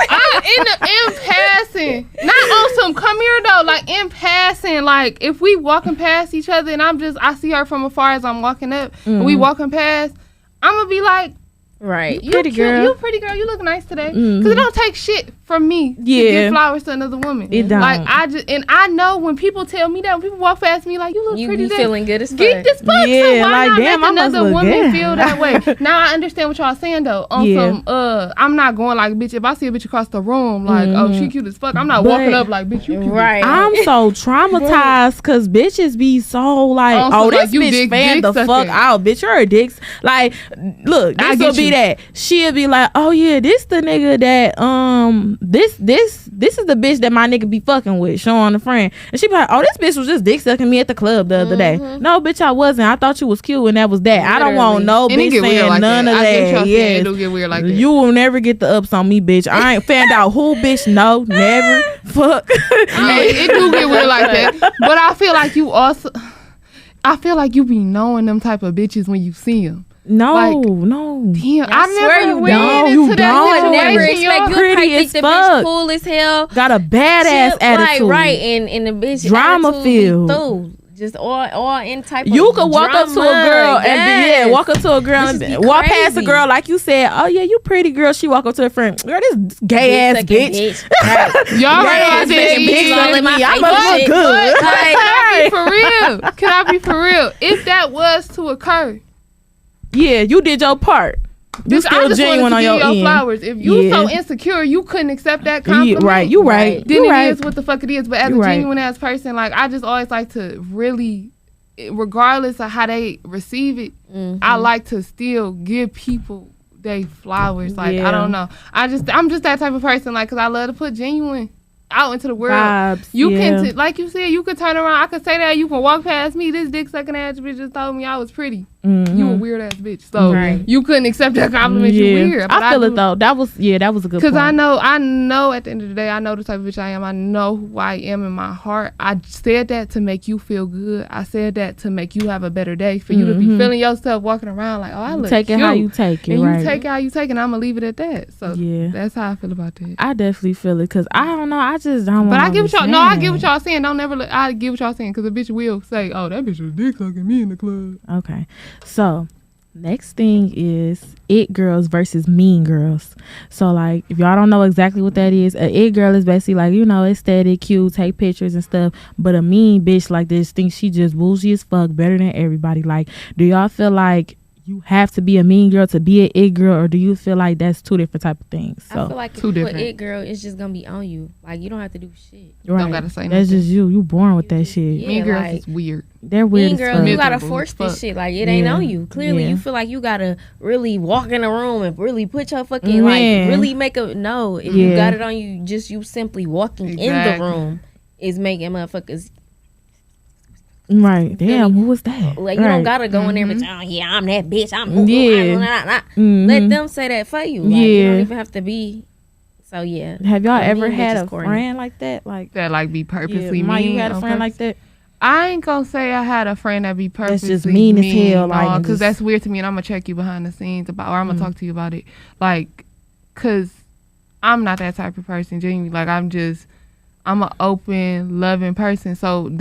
in passing, not on some come here though, like in passing, like if we walking past each other and I see her from afar as I'm walking up, and we walking past, I'm gonna be like, Right. you Pretty cute, girl. you pretty girl, you look nice today, because it don't take shit from me to Yeah. give flowers to another woman. It don't. Like I know when people tell me that, when people walk past me like, you look You pretty be today, feeling good as fuck. get this fuck. Yeah, So why like, not damn, I make must another look woman good. feel that way? Now I understand what y'all saying though. On Yeah. some I'm not going like, bitch, if I see a bitch across the room like, oh, she cute as fuck, I'm not But- walking up like, bitch, you cute. Right. I'm so traumatized because bitches be so like, Also, oh, this like, you bitch dick fan the sucking. fuck out, bitch. You're a dick. Like, look, I this will get be you. that. She'll be like, oh yeah, this the nigga that this is the bitch that my nigga be fucking with, showing a friend, and she be like, oh, this bitch was just dick sucking me at the club the other day. No, bitch, I wasn't. I thought you was cute, and that was that. I don't want no And it bitch get weird saying like none that. of I get what y'all that. saying. Yes. It'll get weird like that. You will never get the ups on me, bitch. I ain't found out who, bitch. No, never. Fuck. It do get weird like that. But I feel like you be knowing them type of bitches when you see them. No, Like, no. Damn, I swear never you ran don't. into You that don't. would never situation, expect y'all. you Pretty probably as think the fuck. bitch cool as hell. Got a badass Chill, attitude. Like, right, and the bitch Drama attitude filled. be through. Just all in type of You could walk up to a drama. girl and Yes. walk up to a girl Bitches and be walk past a crazy. girl like you said. Oh yeah, you pretty girl. She walk up to her friend. Girl, this gay ass Dick-sucking bitch. Right. Y'all Gay heard ass about bitch, that big All sucking in my me. I face must and look shit. good. Like, Can I be for real? If that was to occur, Yeah, you did your part. You I still just genuine wanted on to give your your end. flowers. If you Yeah. so insecure, you couldn't accept that Yeah, compliment. right. You right. Then You it right. is what the fuck it is. But as You a right. genuine ass person, like I just always like to really, regardless of how they receive it, I like to still give people they flowers. Like Yeah. I don't know. I'm just that type of person. Like, cause I love to put genuine out into the world. Vibes. You yeah. can, like you said, you could turn around. I could say that. You can walk past me. This dick sucking ass bitch just told me I was pretty. You a weird ass bitch. So Right. you couldn't accept that compliment. You weird. But I feel it though. That was a good point. Because I know at the end of the day, I know the type of bitch I am. I know who I am in my heart. I said that to make you feel good. I said that to make you have a better day. For you to be feeling yourself walking around like, oh, I look take cute. it how you take it, and right? you take it how you take it, and I'm going to leave it at that. So that's how I feel about that. I definitely feel it because I don't know. I just don't want. But I get what y'all. No, I get what y'all saying. Don't never. I get what y'all saying because a bitch will say, "Oh, that bitch was dick sucking me in the club." Okay, so next thing is it girls versus mean girls. So like, if y'all don't know exactly what that is, a it girl is basically like, you know, aesthetic, cute, take pictures and stuff. But a mean bitch like this thinks she just bougie as fuck, better than everybody. Like, do y'all feel like you have to be a mean girl to be an it girl, or do you feel like that's two different type of things? So I feel like if you put it girl, it's just gonna be on you. Like, you don't have to do shit. right. Don't gotta say nothing. That's just you. You born with that shit. Yeah, Mean girls like, is weird. They're weird Mean as girl, fuck. you gotta Miserable force as this fuck. shit. Like, it ain't Yeah. on you. Clearly, Yeah. you feel like you gotta really walk in the room and really put your fucking Man. like really make a no. If Yeah. you got it on you, just you simply walking in the Exactly. room is making motherfuckers Right. Damn, who was that? like you don't Right. gotta go in there and oh yeah, I'm that bitch. Yeah. Let them say that for you. Like, you Yeah. don't even have to be. So yeah. Have y'all For ever me, had bitch a is corny. friend like that? Like, That like be purposely Maya, mean. you had a on friend like purpose. that? I ain't gonna say I had a friend that be That's purposely just mean as hell, like, and because just- that's weird to me, and I'm gonna check you behind the scenes about, or I'm gonna talk to you about it, like, cause I'm not that type of person, genuinely. Like, I'm an open, loving person. So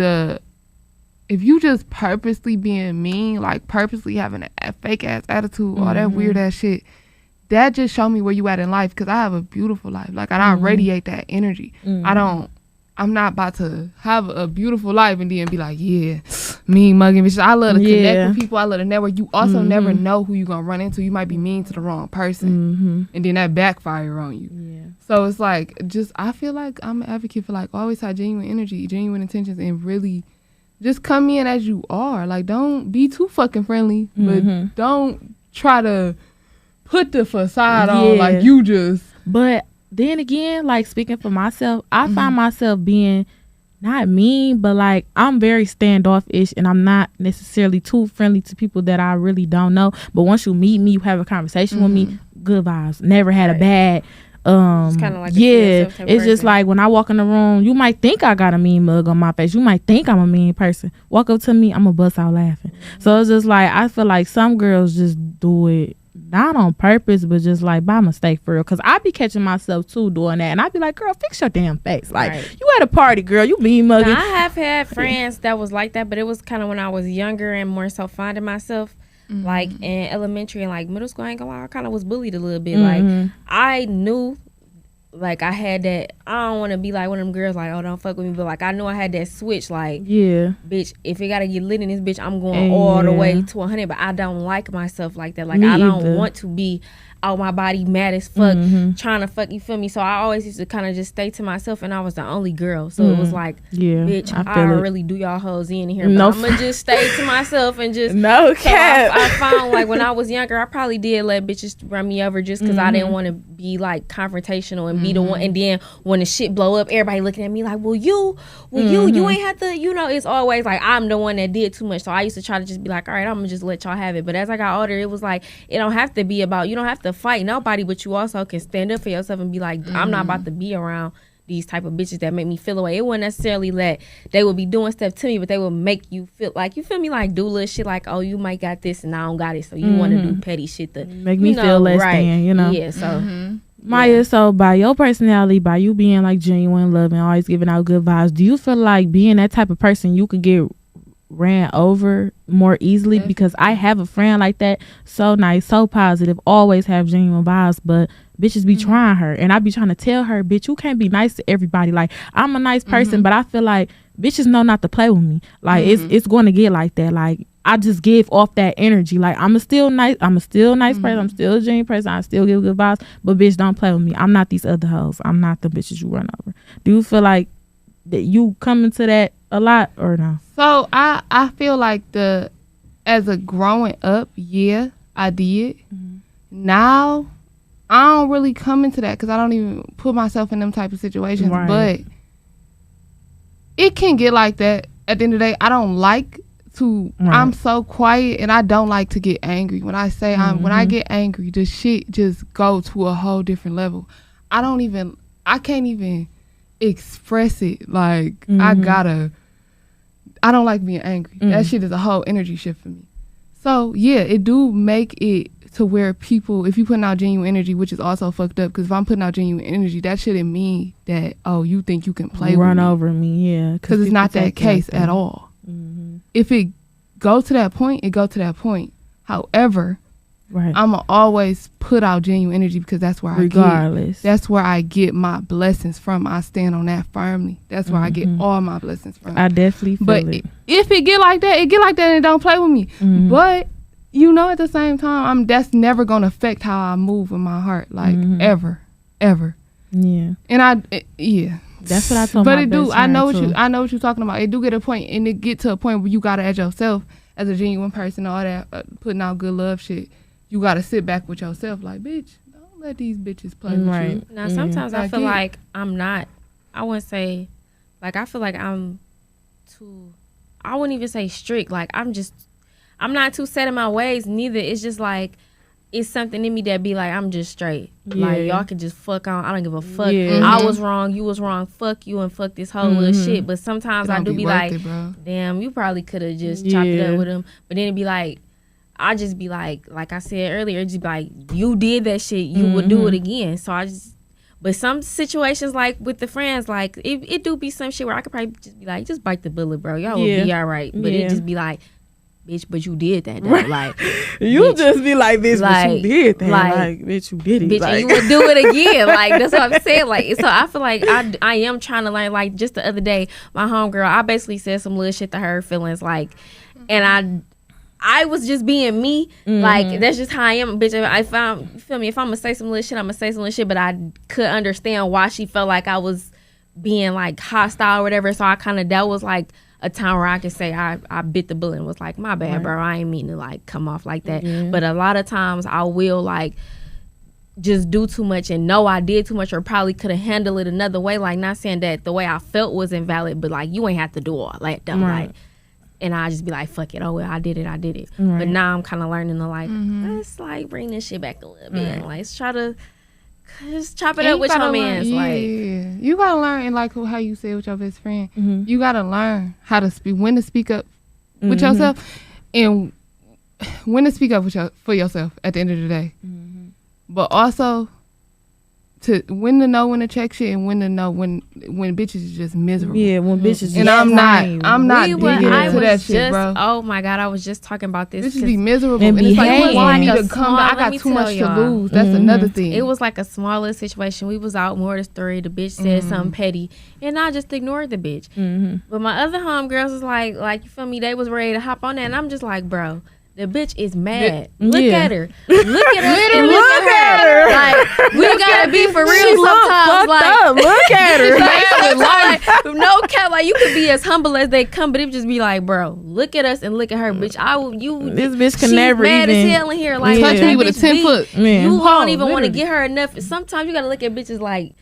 if you just purposely being mean, like purposely having a fake ass attitude, all that weird ass shit, that just show me where you at in life. Cause I have a beautiful life, like, and I radiate that energy. I'm not about to have a beautiful life and then be like, yeah, mean mugging bitches. I love to connect with people. I love to network. You also never know who you gonna run into. You might be mean to the wrong person, and then that backfire on you. Yeah. So it's like, I feel like I'm an advocate for like always have genuine energy, genuine intentions, and really just come in as you are. Like, don't be too fucking friendly, but don't try to put the facade on like you just. But then again, like, speaking for myself, I find myself being not mean, but like, I'm very standoffish and I'm not necessarily too friendly to people that I really don't know. But once you meet me, you have a conversation with me, good vibes. Never had a bad It's kind of like it's just like when I walk in the room, you might think I got a mean mug on my face. You might think I'm a mean person. Walk up to me, I'm gonna bust out laughing. So it's just like, I feel like some girls just do it not on purpose, but just like by mistake, for real. Cause I be catching myself too doing that, and I be like, girl, fix your damn face. Like, you at a party, girl, you mean mugging. Now, I have had friends that was like that, but it was kind of when I was younger and more so finding myself. Like in elementary and like middle school, I ain't gonna lie, I kind of was bullied a little bit. Like, I knew, like, I had that, I don't want to be like one of them girls like, oh, don't fuck with me, but like, I knew I had that switch, like, bitch, if it gotta get lit in this bitch, I'm going all the way to 100. But I don't like myself like that. Like, I don't want to be out my body mad as fuck, trying to fuck, you feel me? So I always used to kind of just stay to myself, and I was the only girl, so it was like, bitch, I don't really do y'all hoes in here, but I'm gonna just stay to myself and just cap. I found, like, when I was younger, I probably did let bitches run me over just because I didn't want to be like confrontational and be the one, and then when the shit blow up, everybody looking at me like, you ain't have to, you know. It's always like I'm the one that did too much, so I used to try to just be like, all right, I'm gonna just let y'all have it. But as I got older, it was like, it don't have to be about, you don't have to fight nobody, but you also can stand up for yourself and be like, I'm not about to be around these type of bitches that make me feel away. It wouldn't necessarily let, they would be doing stuff to me, but they would make you feel like, you feel me, like do little shit like, oh, you might got this and I don't got it, so you want to do petty shit to make me feel less than, you know. Yeah, so Maya, so by your personality, by you being like genuine, loving, always giving out good vibes, do you feel like being that type of person, you could get ran over more easily? Because I have a friend like that, so nice, so positive, always have genuine vibes, but bitches be trying her, and I be trying to tell her, bitch, you can't be nice to everybody. Like, I'm a nice person, but I feel like bitches know not to play with me. Like, it's going to get like that. Like, I just give off that energy. Like, I'm a still nice person, I'm still a genuine person, I still give good vibes, but bitch, don't play with me. I'm not these other hoes. I'm not the bitches you run over. Do you feel like that you come into that a lot or no? So I feel like as a growing up, yeah, I did. Now I don't really come into that because I don't even put myself in them type of situations. But it can get like that. At the end of the day, I don't like to I'm so quiet and I don't like to get angry. When I say when I get angry, the shit just go to a whole different level. I can't even express it. Like I don't like being angry. That shit is a whole energy shift for me. So yeah, it do make it to where people, if you putting out genuine energy, which is also fucked up, because if I'm putting out genuine energy, that shouldn't mean that, oh, you think you can play run with me. over me, yeah. Because it's not that case at all. If it go to that point, it go to that point. However, I'm going to always put out genuine energy because that's where that's where I get my blessings from. I stand on that firmly. That's where I get all my blessings from. I definitely feel it. If it get like that, and it don't play with me. But you know, at the same time, that's never gonna affect how I move in my heart, like ever. Yeah. And that's what I told but my it best do. I know what you're talking about. It do get a point, and it get to a point where you gotta, as yourself, as a genuine person, all that putting out good love shit. You gotta sit back with yourself, like, bitch, don't let these bitches play with you. Now, sometimes I feel like I'm not. I wouldn't say, like, I feel like I'm too. I wouldn't even say strict. Like, I'm not too set in my ways. Neither. It's just like, it's something in me that be like, I'm just straight. Like, y'all can just fuck on. I don't give a fuck. I was wrong. You was wrong. Fuck you and fuck this whole little shit. But sometimes I do be like, damn, you probably could have just chopped it up with him. But then it'd be like, I just be like I said earlier, just be like, you did that shit. You would do it again. So but some situations, like with the friends, like it do be some shit where I could probably just be like, just bite the bullet, bro. Y'all would be all right. But it just be like, bitch, but you did that though. Like, you bitch, just be like, bitch, like, but you did that. Like, bitch, you did it. Bitch, like, and you would do it again. Like, that's what I'm saying. Like, so I feel like I am trying to learn. Like, just the other day, my homegirl, I basically said some little shit to her feelings, like, and I was just being me. Like, that's just how I am, bitch. If I'm gonna say some little shit, I'm gonna say some little shit. But I could understand why she felt like I was being like hostile or whatever. So that was like a time where I could say I bit the bullet and was like, my bad, bro. I ain't mean to like come off like that. But a lot of times I will like just do too much and know I did too much, or probably could have handled it another way. Like, not saying that the way I felt was invalid, but like, you ain't have to do all that though. Like, and I just be like, fuck it. Oh, well, I did it. But now I'm kind of learning to like, let's like bring this shit back a little bit. Like, let's try to just chop it up with your mans. Like, you gotta learn, and like how you said with your best friend, you gotta learn how to speak, when to speak up with yourself, and when to speak up for yourself at the end of the day. But also when to know when to check shit, and when to know when bitches is just miserable. Yeah, when bitches. And I'm not digging into that shit, bro. Oh my god, I was just talking about this. Bitches be miserable, and it's like, you want me to come back? I got too much to lose. That's another thing. It was like a smaller situation. We was out more than three. The bitch said something petty, and I just ignored the bitch. But my other homegirls was like, you feel me? They was ready to hop on that, and I'm just like, bro, the bitch is mad. Look at her. Look at her. And look at her. Like, we gotta be for real sometimes. Like, look at her. Like, no cap. Like, you could be as humble as they come, but it just be like, bro, look at us and look at her, bitch. This bitch can never mad even as hell in here. Like, touch me with a 10-foot. You don't even want to get her enough. Sometimes you gotta look at bitches like,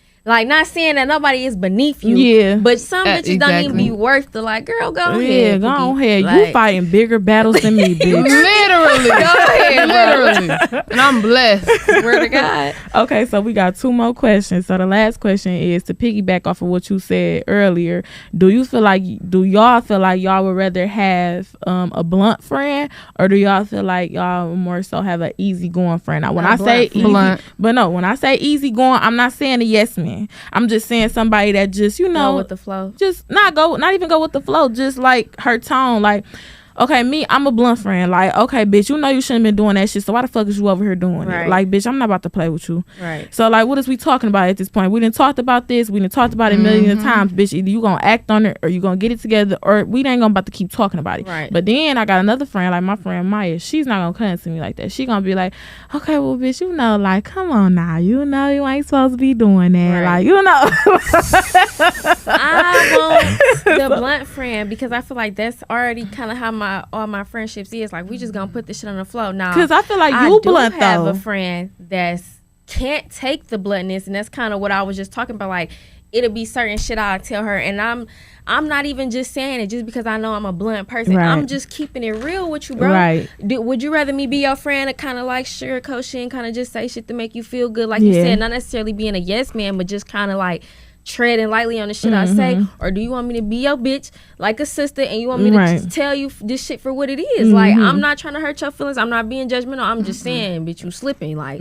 not saying that nobody is beneath you. Yeah. But some bitches don't even be worth the, like, girl, go ahead. Yeah, go ahead. Like, you fighting bigger battles than me, bitch. Literally. Go ahead, literally. And I'm blessed. Swear to God. Okay, so we got two more questions. So the last question is to piggyback off of what you said earlier. Do y'all feel like y'all would rather have a blunt friend, or do y'all feel like y'all more so have an easygoing friend? Now, when I say blunt, when I say easygoing, I'm not saying a yes man. I'm just saying somebody that just, go with the flow. Just not even go with the flow. Just like her tone. Like, okay, me, I'm a blunt friend. Like, okay, bitch, you know you shouldn't been doing that shit, so why the fuck is you over here doing it? Like, bitch, I'm not about to play with you. Right. So, like, what is we talking about at this point? We done talked about this. We done talked about it a million times, bitch. Either you gonna act on it, or you gonna get it together, or we ain't gonna about to keep talking about it. Right. But then I got another friend, like my friend Maya. She's not gonna come to me like that. She gonna be like, okay, well, bitch, like, come on now. You ain't supposed to be doing that. Right. Like, I want the blunt friend, because I feel like that's already kind of how all my friendships is. Like, we just gonna put this shit on the flow now. Because I feel like you blunt though. I have a friend that's can't take the bluntness, and that's kind of what I was just talking about. Like, it'll be certain shit I'll tell her, and I'm not even just saying it just because I know I'm a blunt person. Right. I'm just keeping it real with you, bro. Right. Would you rather me be your friend and kind of like sugarcoat shit and kind of just say shit to make you feel good, like you said, not necessarily being a yes man, but just kind of like treading lightly on the shit I say? Or do you want me to be your bitch like a sister, and you want me to just tell you this shit for what it is? Like, I'm not trying to hurt your feelings. I'm not being judgmental. I'm just saying, bitch, you slipping. Like,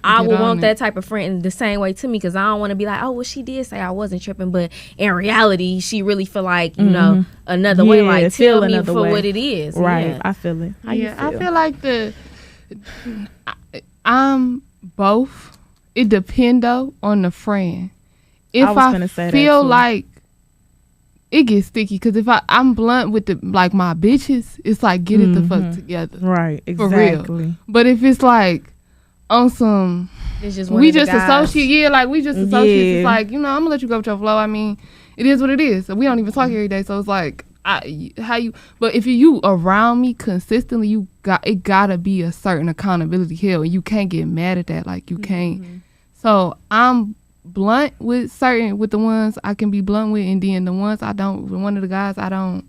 I would want that type of friend the same way to me, because I don't want to be like, oh, well, she did say I wasn't tripping, but in reality, she really feel like, you know, another way. Like, tell me for what it is. Right. Yeah. I feel it. How you feel? I feel like I'm both. It depend though on the friend. If I feel like it gets sticky, because if I'm blunt with my bitches, it's like, get it the fuck together. Right, exactly. For real. But if it's like on some, it's just we just associate, we just associates. It's like, I'm gonna let you go with your flow. I mean, it is what it is. So we don't even talk every day. So it's like, but if you around me consistently, it gotta be a certain accountability hill, and you can't get mad at that. Like, you can't. So I'm blunt with the ones I can be blunt with, and then the ones I don't, one of the guys I don't,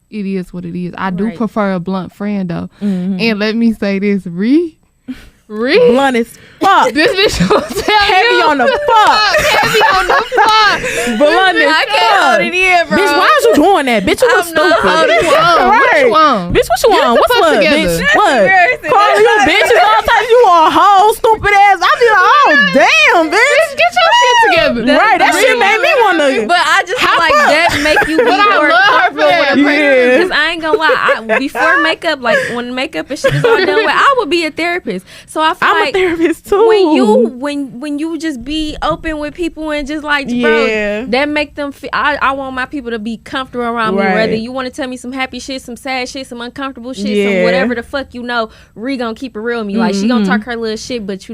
it is what it is. I do prefer a blunt friend though. And let me say this, Ree blunt as fuck. This bitch will tell heavy you on the fuck. heavy on the fuck. Blunt as I can't hold it in, bro. Bitch, why is you doing that? Bitch, you was stupid. What you want? Bitch, what you want? What's fuck up, together. bitch? What? Calling you bitches all the time. You a whole stupid ass. I be like, oh damn, bitch. Get your shit together. Right, that shit made me wanna. But I just feel like that make you be more comfortable with a person. Because I ain't gonna lie, before makeup, like when makeup and shit is all done with, I would be a therapist. So I feel I'm like a therapist too. when you just be open with people and just like, bro, that make them feel. I want my people to be comfortable around me. Whether you want to tell me some happy shit, some sad shit, some uncomfortable shit, some whatever the fuck, Ree gonna keep it real with me. Like, she gonna talk her little shit, but she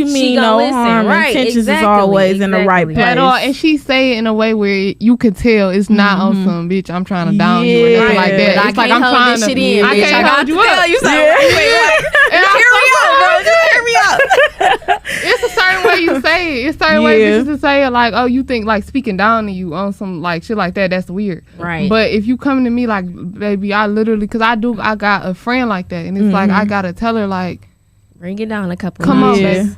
mean gonna no listen. harm. Right, Intentions is always in the right place. At all, and she say it in a way where you could tell it's not on some bitch, I'm trying to down you or nothing like that. But It's like, I'm trying to. Shit in, I can't hold you up. You hear me out, bro. Just hear me out. It's a certain way you say it. It's a certain way bitches to say it, like, oh, you think like speaking down to you on some like shit like that, that's weird. Right. But if you come to me like, baby, I literally, because I got a friend like that, and it's like, I gotta tell her like, bring it down a couple. Come on, baby.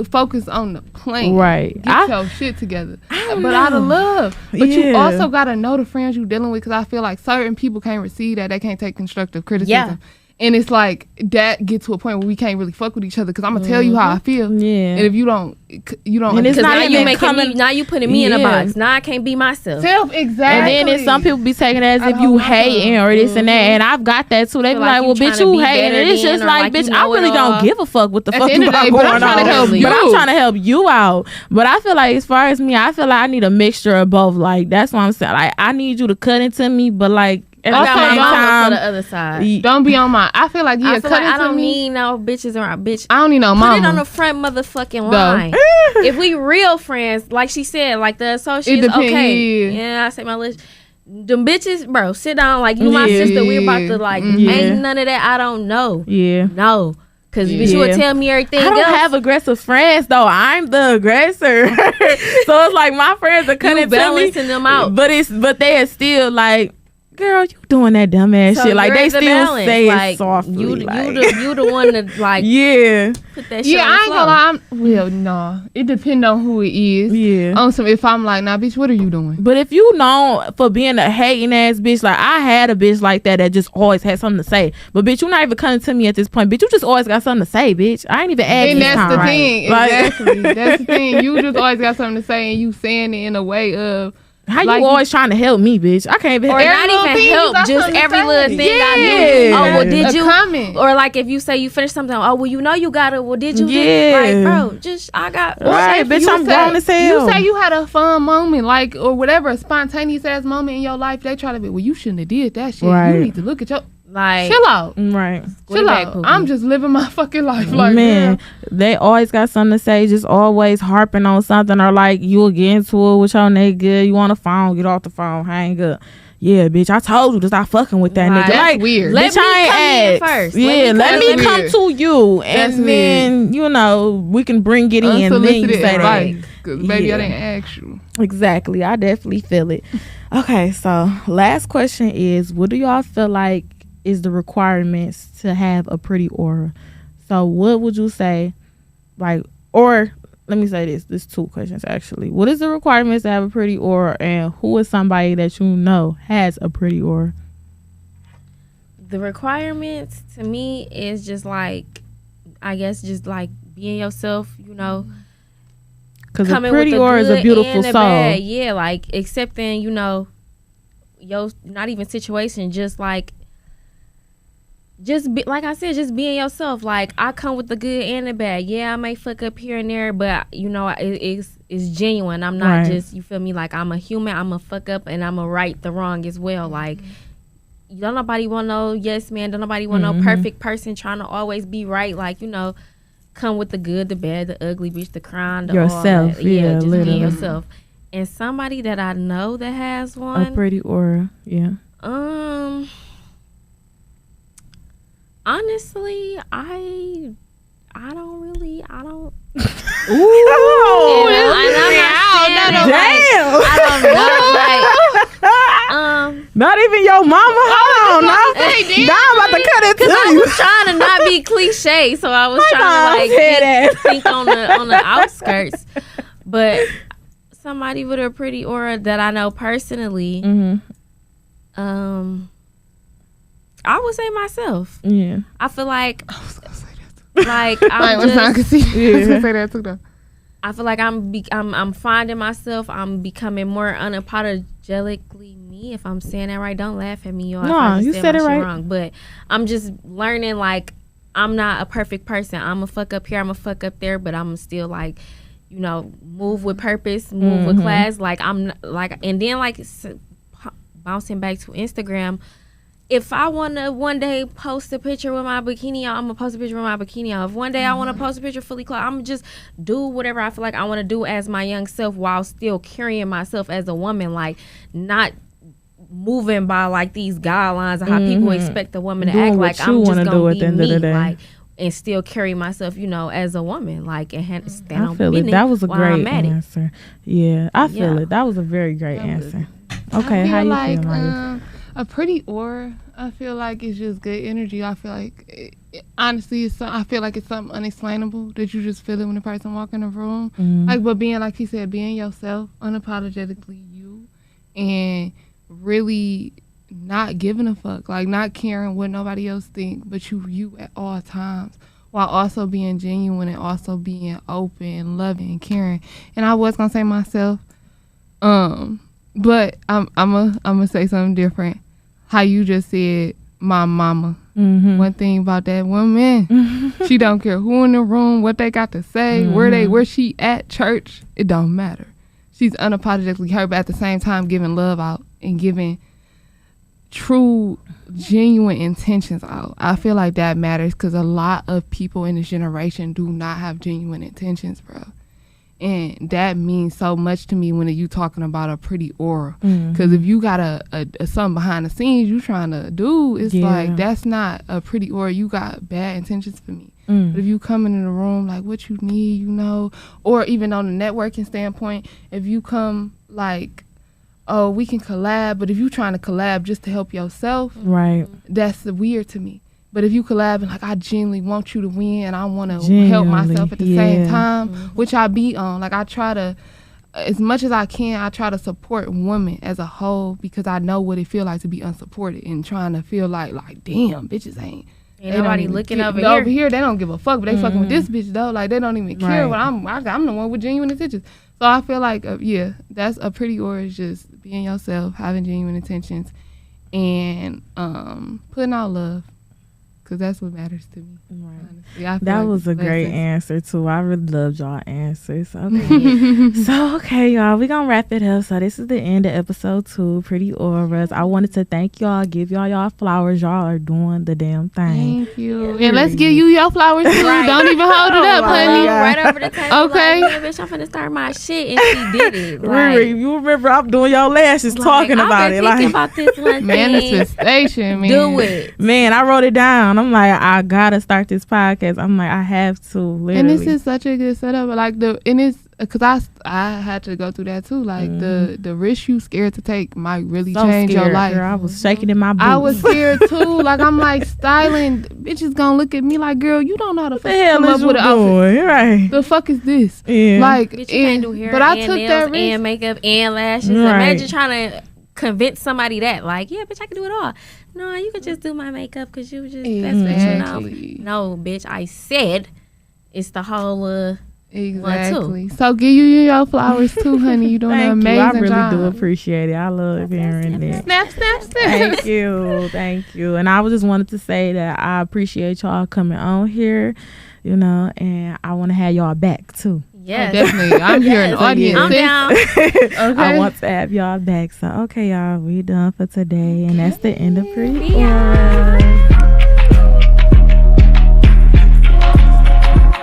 Focus on the plane. Right. Get your shit together. But out of love. But you also gotta know the friends you dealing with, because I feel like certain people can't receive that. They can't take constructive criticism. Yeah. And it's like that get to a point where we can't really fuck with each other, because I'm gonna tell you how I feel. Yeah. And if you don't. And it's not you making me. Now you putting me in a box. Now I can't be myself. Exactly. And then if some people be taking it as if you hating or this and that, and I've got that too. They be like, well, bitch, you hating. And it's just like, bitch, I really don't give a fuck what the fuck you got going on. But I'm trying to help you out. But I feel like, as far as me, I feel like I need a mixture of both. Like, that's what I'm saying. Like, I need you to cut into me, but like, at the same time, the other side. Don't be on my. I feel like I don't need no bitches around. Bitch, I don't need no mama. Put it on the front motherfucking line. If we real friends, like she said, like the associates, okay. Yeah, I say my list. Them bitches, bro, sit down. Like, you my sister. We're about to like. Ain't none of that. I don't know. Yeah. No. Because you would tell me everything else. I don't have aggressive friends, though. I'm the aggressor. So it's like my friends are cutting balancing them out. But they are still like, girl, you doing that dumb ass shit. Like, they still say like, it softly. You the one to like put that shit on I ain't gonna lie. No. It depends on who it is. Yeah. On some, if I'm like, nah, bitch, what are you doing? But if you know for being a hating ass bitch, like, I had a bitch like that just always had something to say. But bitch, you not even coming to me at this point. Bitch, you just always got something to say, bitch. I ain't even asking. And that's the thing. Exactly. That's the thing. You just always got something to say, and you saying it in a way of, how like, you always trying to help me, bitch? I can't even or not even help, just every little thing I do. Oh, well, did you? Comment. Or like, if you say you finished something, oh, well, you got it. Well, did you? Like, bro, just I got. Right, bitch, I'm grown as hell. You say you had a fun moment, like, or whatever, a spontaneous ass moment in your life. They try to be, well, you shouldn't have did that shit. Right. You need to look at your. Like, chill out. Right. Chill out. I'm just living my fucking life. Like, man, they always got something to say, just always harping on something, or like, you'll get into it with your nigga, you on the phone, get off the phone, hang up. yeah, bitch, I told you to stop fucking with that Right. nigga. That's Like, weird. Let bitch, me I ain't come in asked. first. Yeah, let me That's come weird. to you, and That's then you know we can bring it in. Then you Unsolicited say that. advice. Because, baby, I Yeah. didn't ask you. Exactly. I definitely feel it. Okay, so last question is, what do y'all feel like is the requirements to have a pretty aura? So what would you say, like, or let me say this. There's two questions actually. What is the requirements to have a pretty aura, and who is somebody that you know has a pretty aura? The requirements to me is just like, I guess, just like being yourself, you know. Because a Coming pretty with the aura is a good beautiful and the soul. bad. Yeah, like accepting, you know, your not even situation, just like like I said, just being yourself. Like I come with the good and the bad. Yeah, I may fuck up here and there, but you know, it's genuine. I'm not Right. just, you feel me, like I'm a human. I'm a fuck up and I'm a right the wrong as well. Like don't nobody want no yes man. Don't nobody want no perfect person trying to always be right. Like, you know, come with the good, the bad, the ugly, bitch, the crying, the Yourself, all that. Yeah, just literally. being yourself. And somebody that I know that has A one, pretty aura, yeah. honestly, I don't really, I don't. Ooh, And I'm not saying that, like, I don't know, like, not even your mama. Hold on, now. Now I'm about to cut it to I you. was trying to not be cliche, so I was Nah, trying to head like think on the outskirts. But somebody with a pretty aura that I know personally, I would say myself. Yeah. I feel like, I was going to say that too. like I I'm was not just, going to say that too, though. I feel like I'm finding myself. I'm becoming more unapologetically me. If I'm saying that right, don't laugh at me, y'all. No, if I just you said said my it shit right. wrong. But I'm just learning, like, I'm not a perfect person. I'm a fuck up here, I'm a fuck up there, but I'm still like, you know, move with purpose, move with class. Like I'm like, and then like bouncing back to Instagram. If I want to one day post a picture with my bikini on, I'm going to post a picture with my bikini on. If one day I want to post a picture fully clothed, I'm going to just do whatever I feel like I want to do as my young self while still carrying myself as a woman. Like, not moving by, like, these guidelines of how people expect a woman to Doing act. what Like, you I'm just wanna do going at to the be end of the me. day. Like, and still carry myself, you know, as a woman. Like, and stand I on feel it. business That was a while great I'm at it. answer. Yeah, I feel Yeah. it. That was a very great That was- answer. Okay, I how feel you like, feel, Maya? a pretty aura, I feel like it's just good energy. I feel like, honestly, I feel like it's something unexplainable that you just feel it when a person walk in the room. Like, but being, like he said, being yourself, unapologetically you, and really not giving a fuck, like not caring what nobody else think, but you at all times, while also being genuine and also being open, loving, and caring. And I was gonna say myself, but I'm gonna say something different. How you just said, my mama. One thing about that woman, she don't care who in the room, what they got to say, where she at church. It don't matter. She's unapologetically her, but at the same time giving love out and giving true, genuine intentions out. I feel like that matters because a lot of people in this generation do not have genuine intentions, bro. And that means so much to me when you talking about a pretty aura. Because if you got a something behind the scenes you trying to do, it's like, that's not a pretty aura. You got bad intentions for me. But if you come into the room like what you need, you know, or even on the networking standpoint, if you come like, oh, we can collab, but if you trying to collab just to help yourself, Right. that's weird to me. But if you collab and like, I genuinely want you to win and I want to help Genuinely, myself at the same time, which I be on. Like, I try to, as much as I can, I try to support women as a whole because I know what it feel like to be unsupported and trying to feel like damn, bitches ain't Nobody looking over here. Over here, they don't give a fuck, but they fucking with this bitch though. Like, they don't even care. Right. But I'm the one with genuine intentions. So I feel like, yeah, that's a pretty aura, is just being yourself, having genuine intentions, and putting out love. because that's what matters to me. Right. Honestly, I feel That like was a it's great blessings. answer too. I really loved y'all answers. Okay. So okay, y'all, we gonna wrap it up. So this is the end of episode 2, Pretty Auras. I wanted to thank y'all, give y'all flowers. Y'all are doing the damn thing. Thank you. And let's give you your flowers too. Right. Don't even hold it up, Oh, honey. God. Right over the table. Okay. Like, yeah, bitch, I'm finna start my shit, and she did it. Riri, you remember I'm doing your lashes, talking about it. I've been thinking Like, about this one thing. Manifestation, man. Do it. man, I wrote it down. I'm like, I gotta start this podcast. I'm like, I have to. Literally. And this is such a good setup. Like and it's because I had to go through that too. Like the risk you scared to take might really so change scared, your life. girl. I was shaking in my boots. I was scared too. Like I'm like styling. Bitches gonna look at me like, girl, you don't know how to What the hell come is up you with an outfit. doing? Right. The fuck is this? Yeah. Like, Bitch, you can't do hair but I and took nails that risk. and makeup and lashes. Right. Imagine trying to convince somebody that, like, yeah, bitch, I can do it all. No, you could just do my makeup because you just, that's what Exactly. you know. No, bitch, I said it's the whole, Exactly. So give you your flowers too, honey. You doing an Thank amazing you. I really job. do appreciate it. I love hearing it. Snap, snap, snap. Thank you. And I just wanted to say that I appreciate y'all coming on here, and I want to have y'all back too. yes. Definitely. I'm here in the audience. I'm down. Okay. I want to have y'all back. So okay, y'all, we done for today, and that's the end of Pretty Yeah. Auras.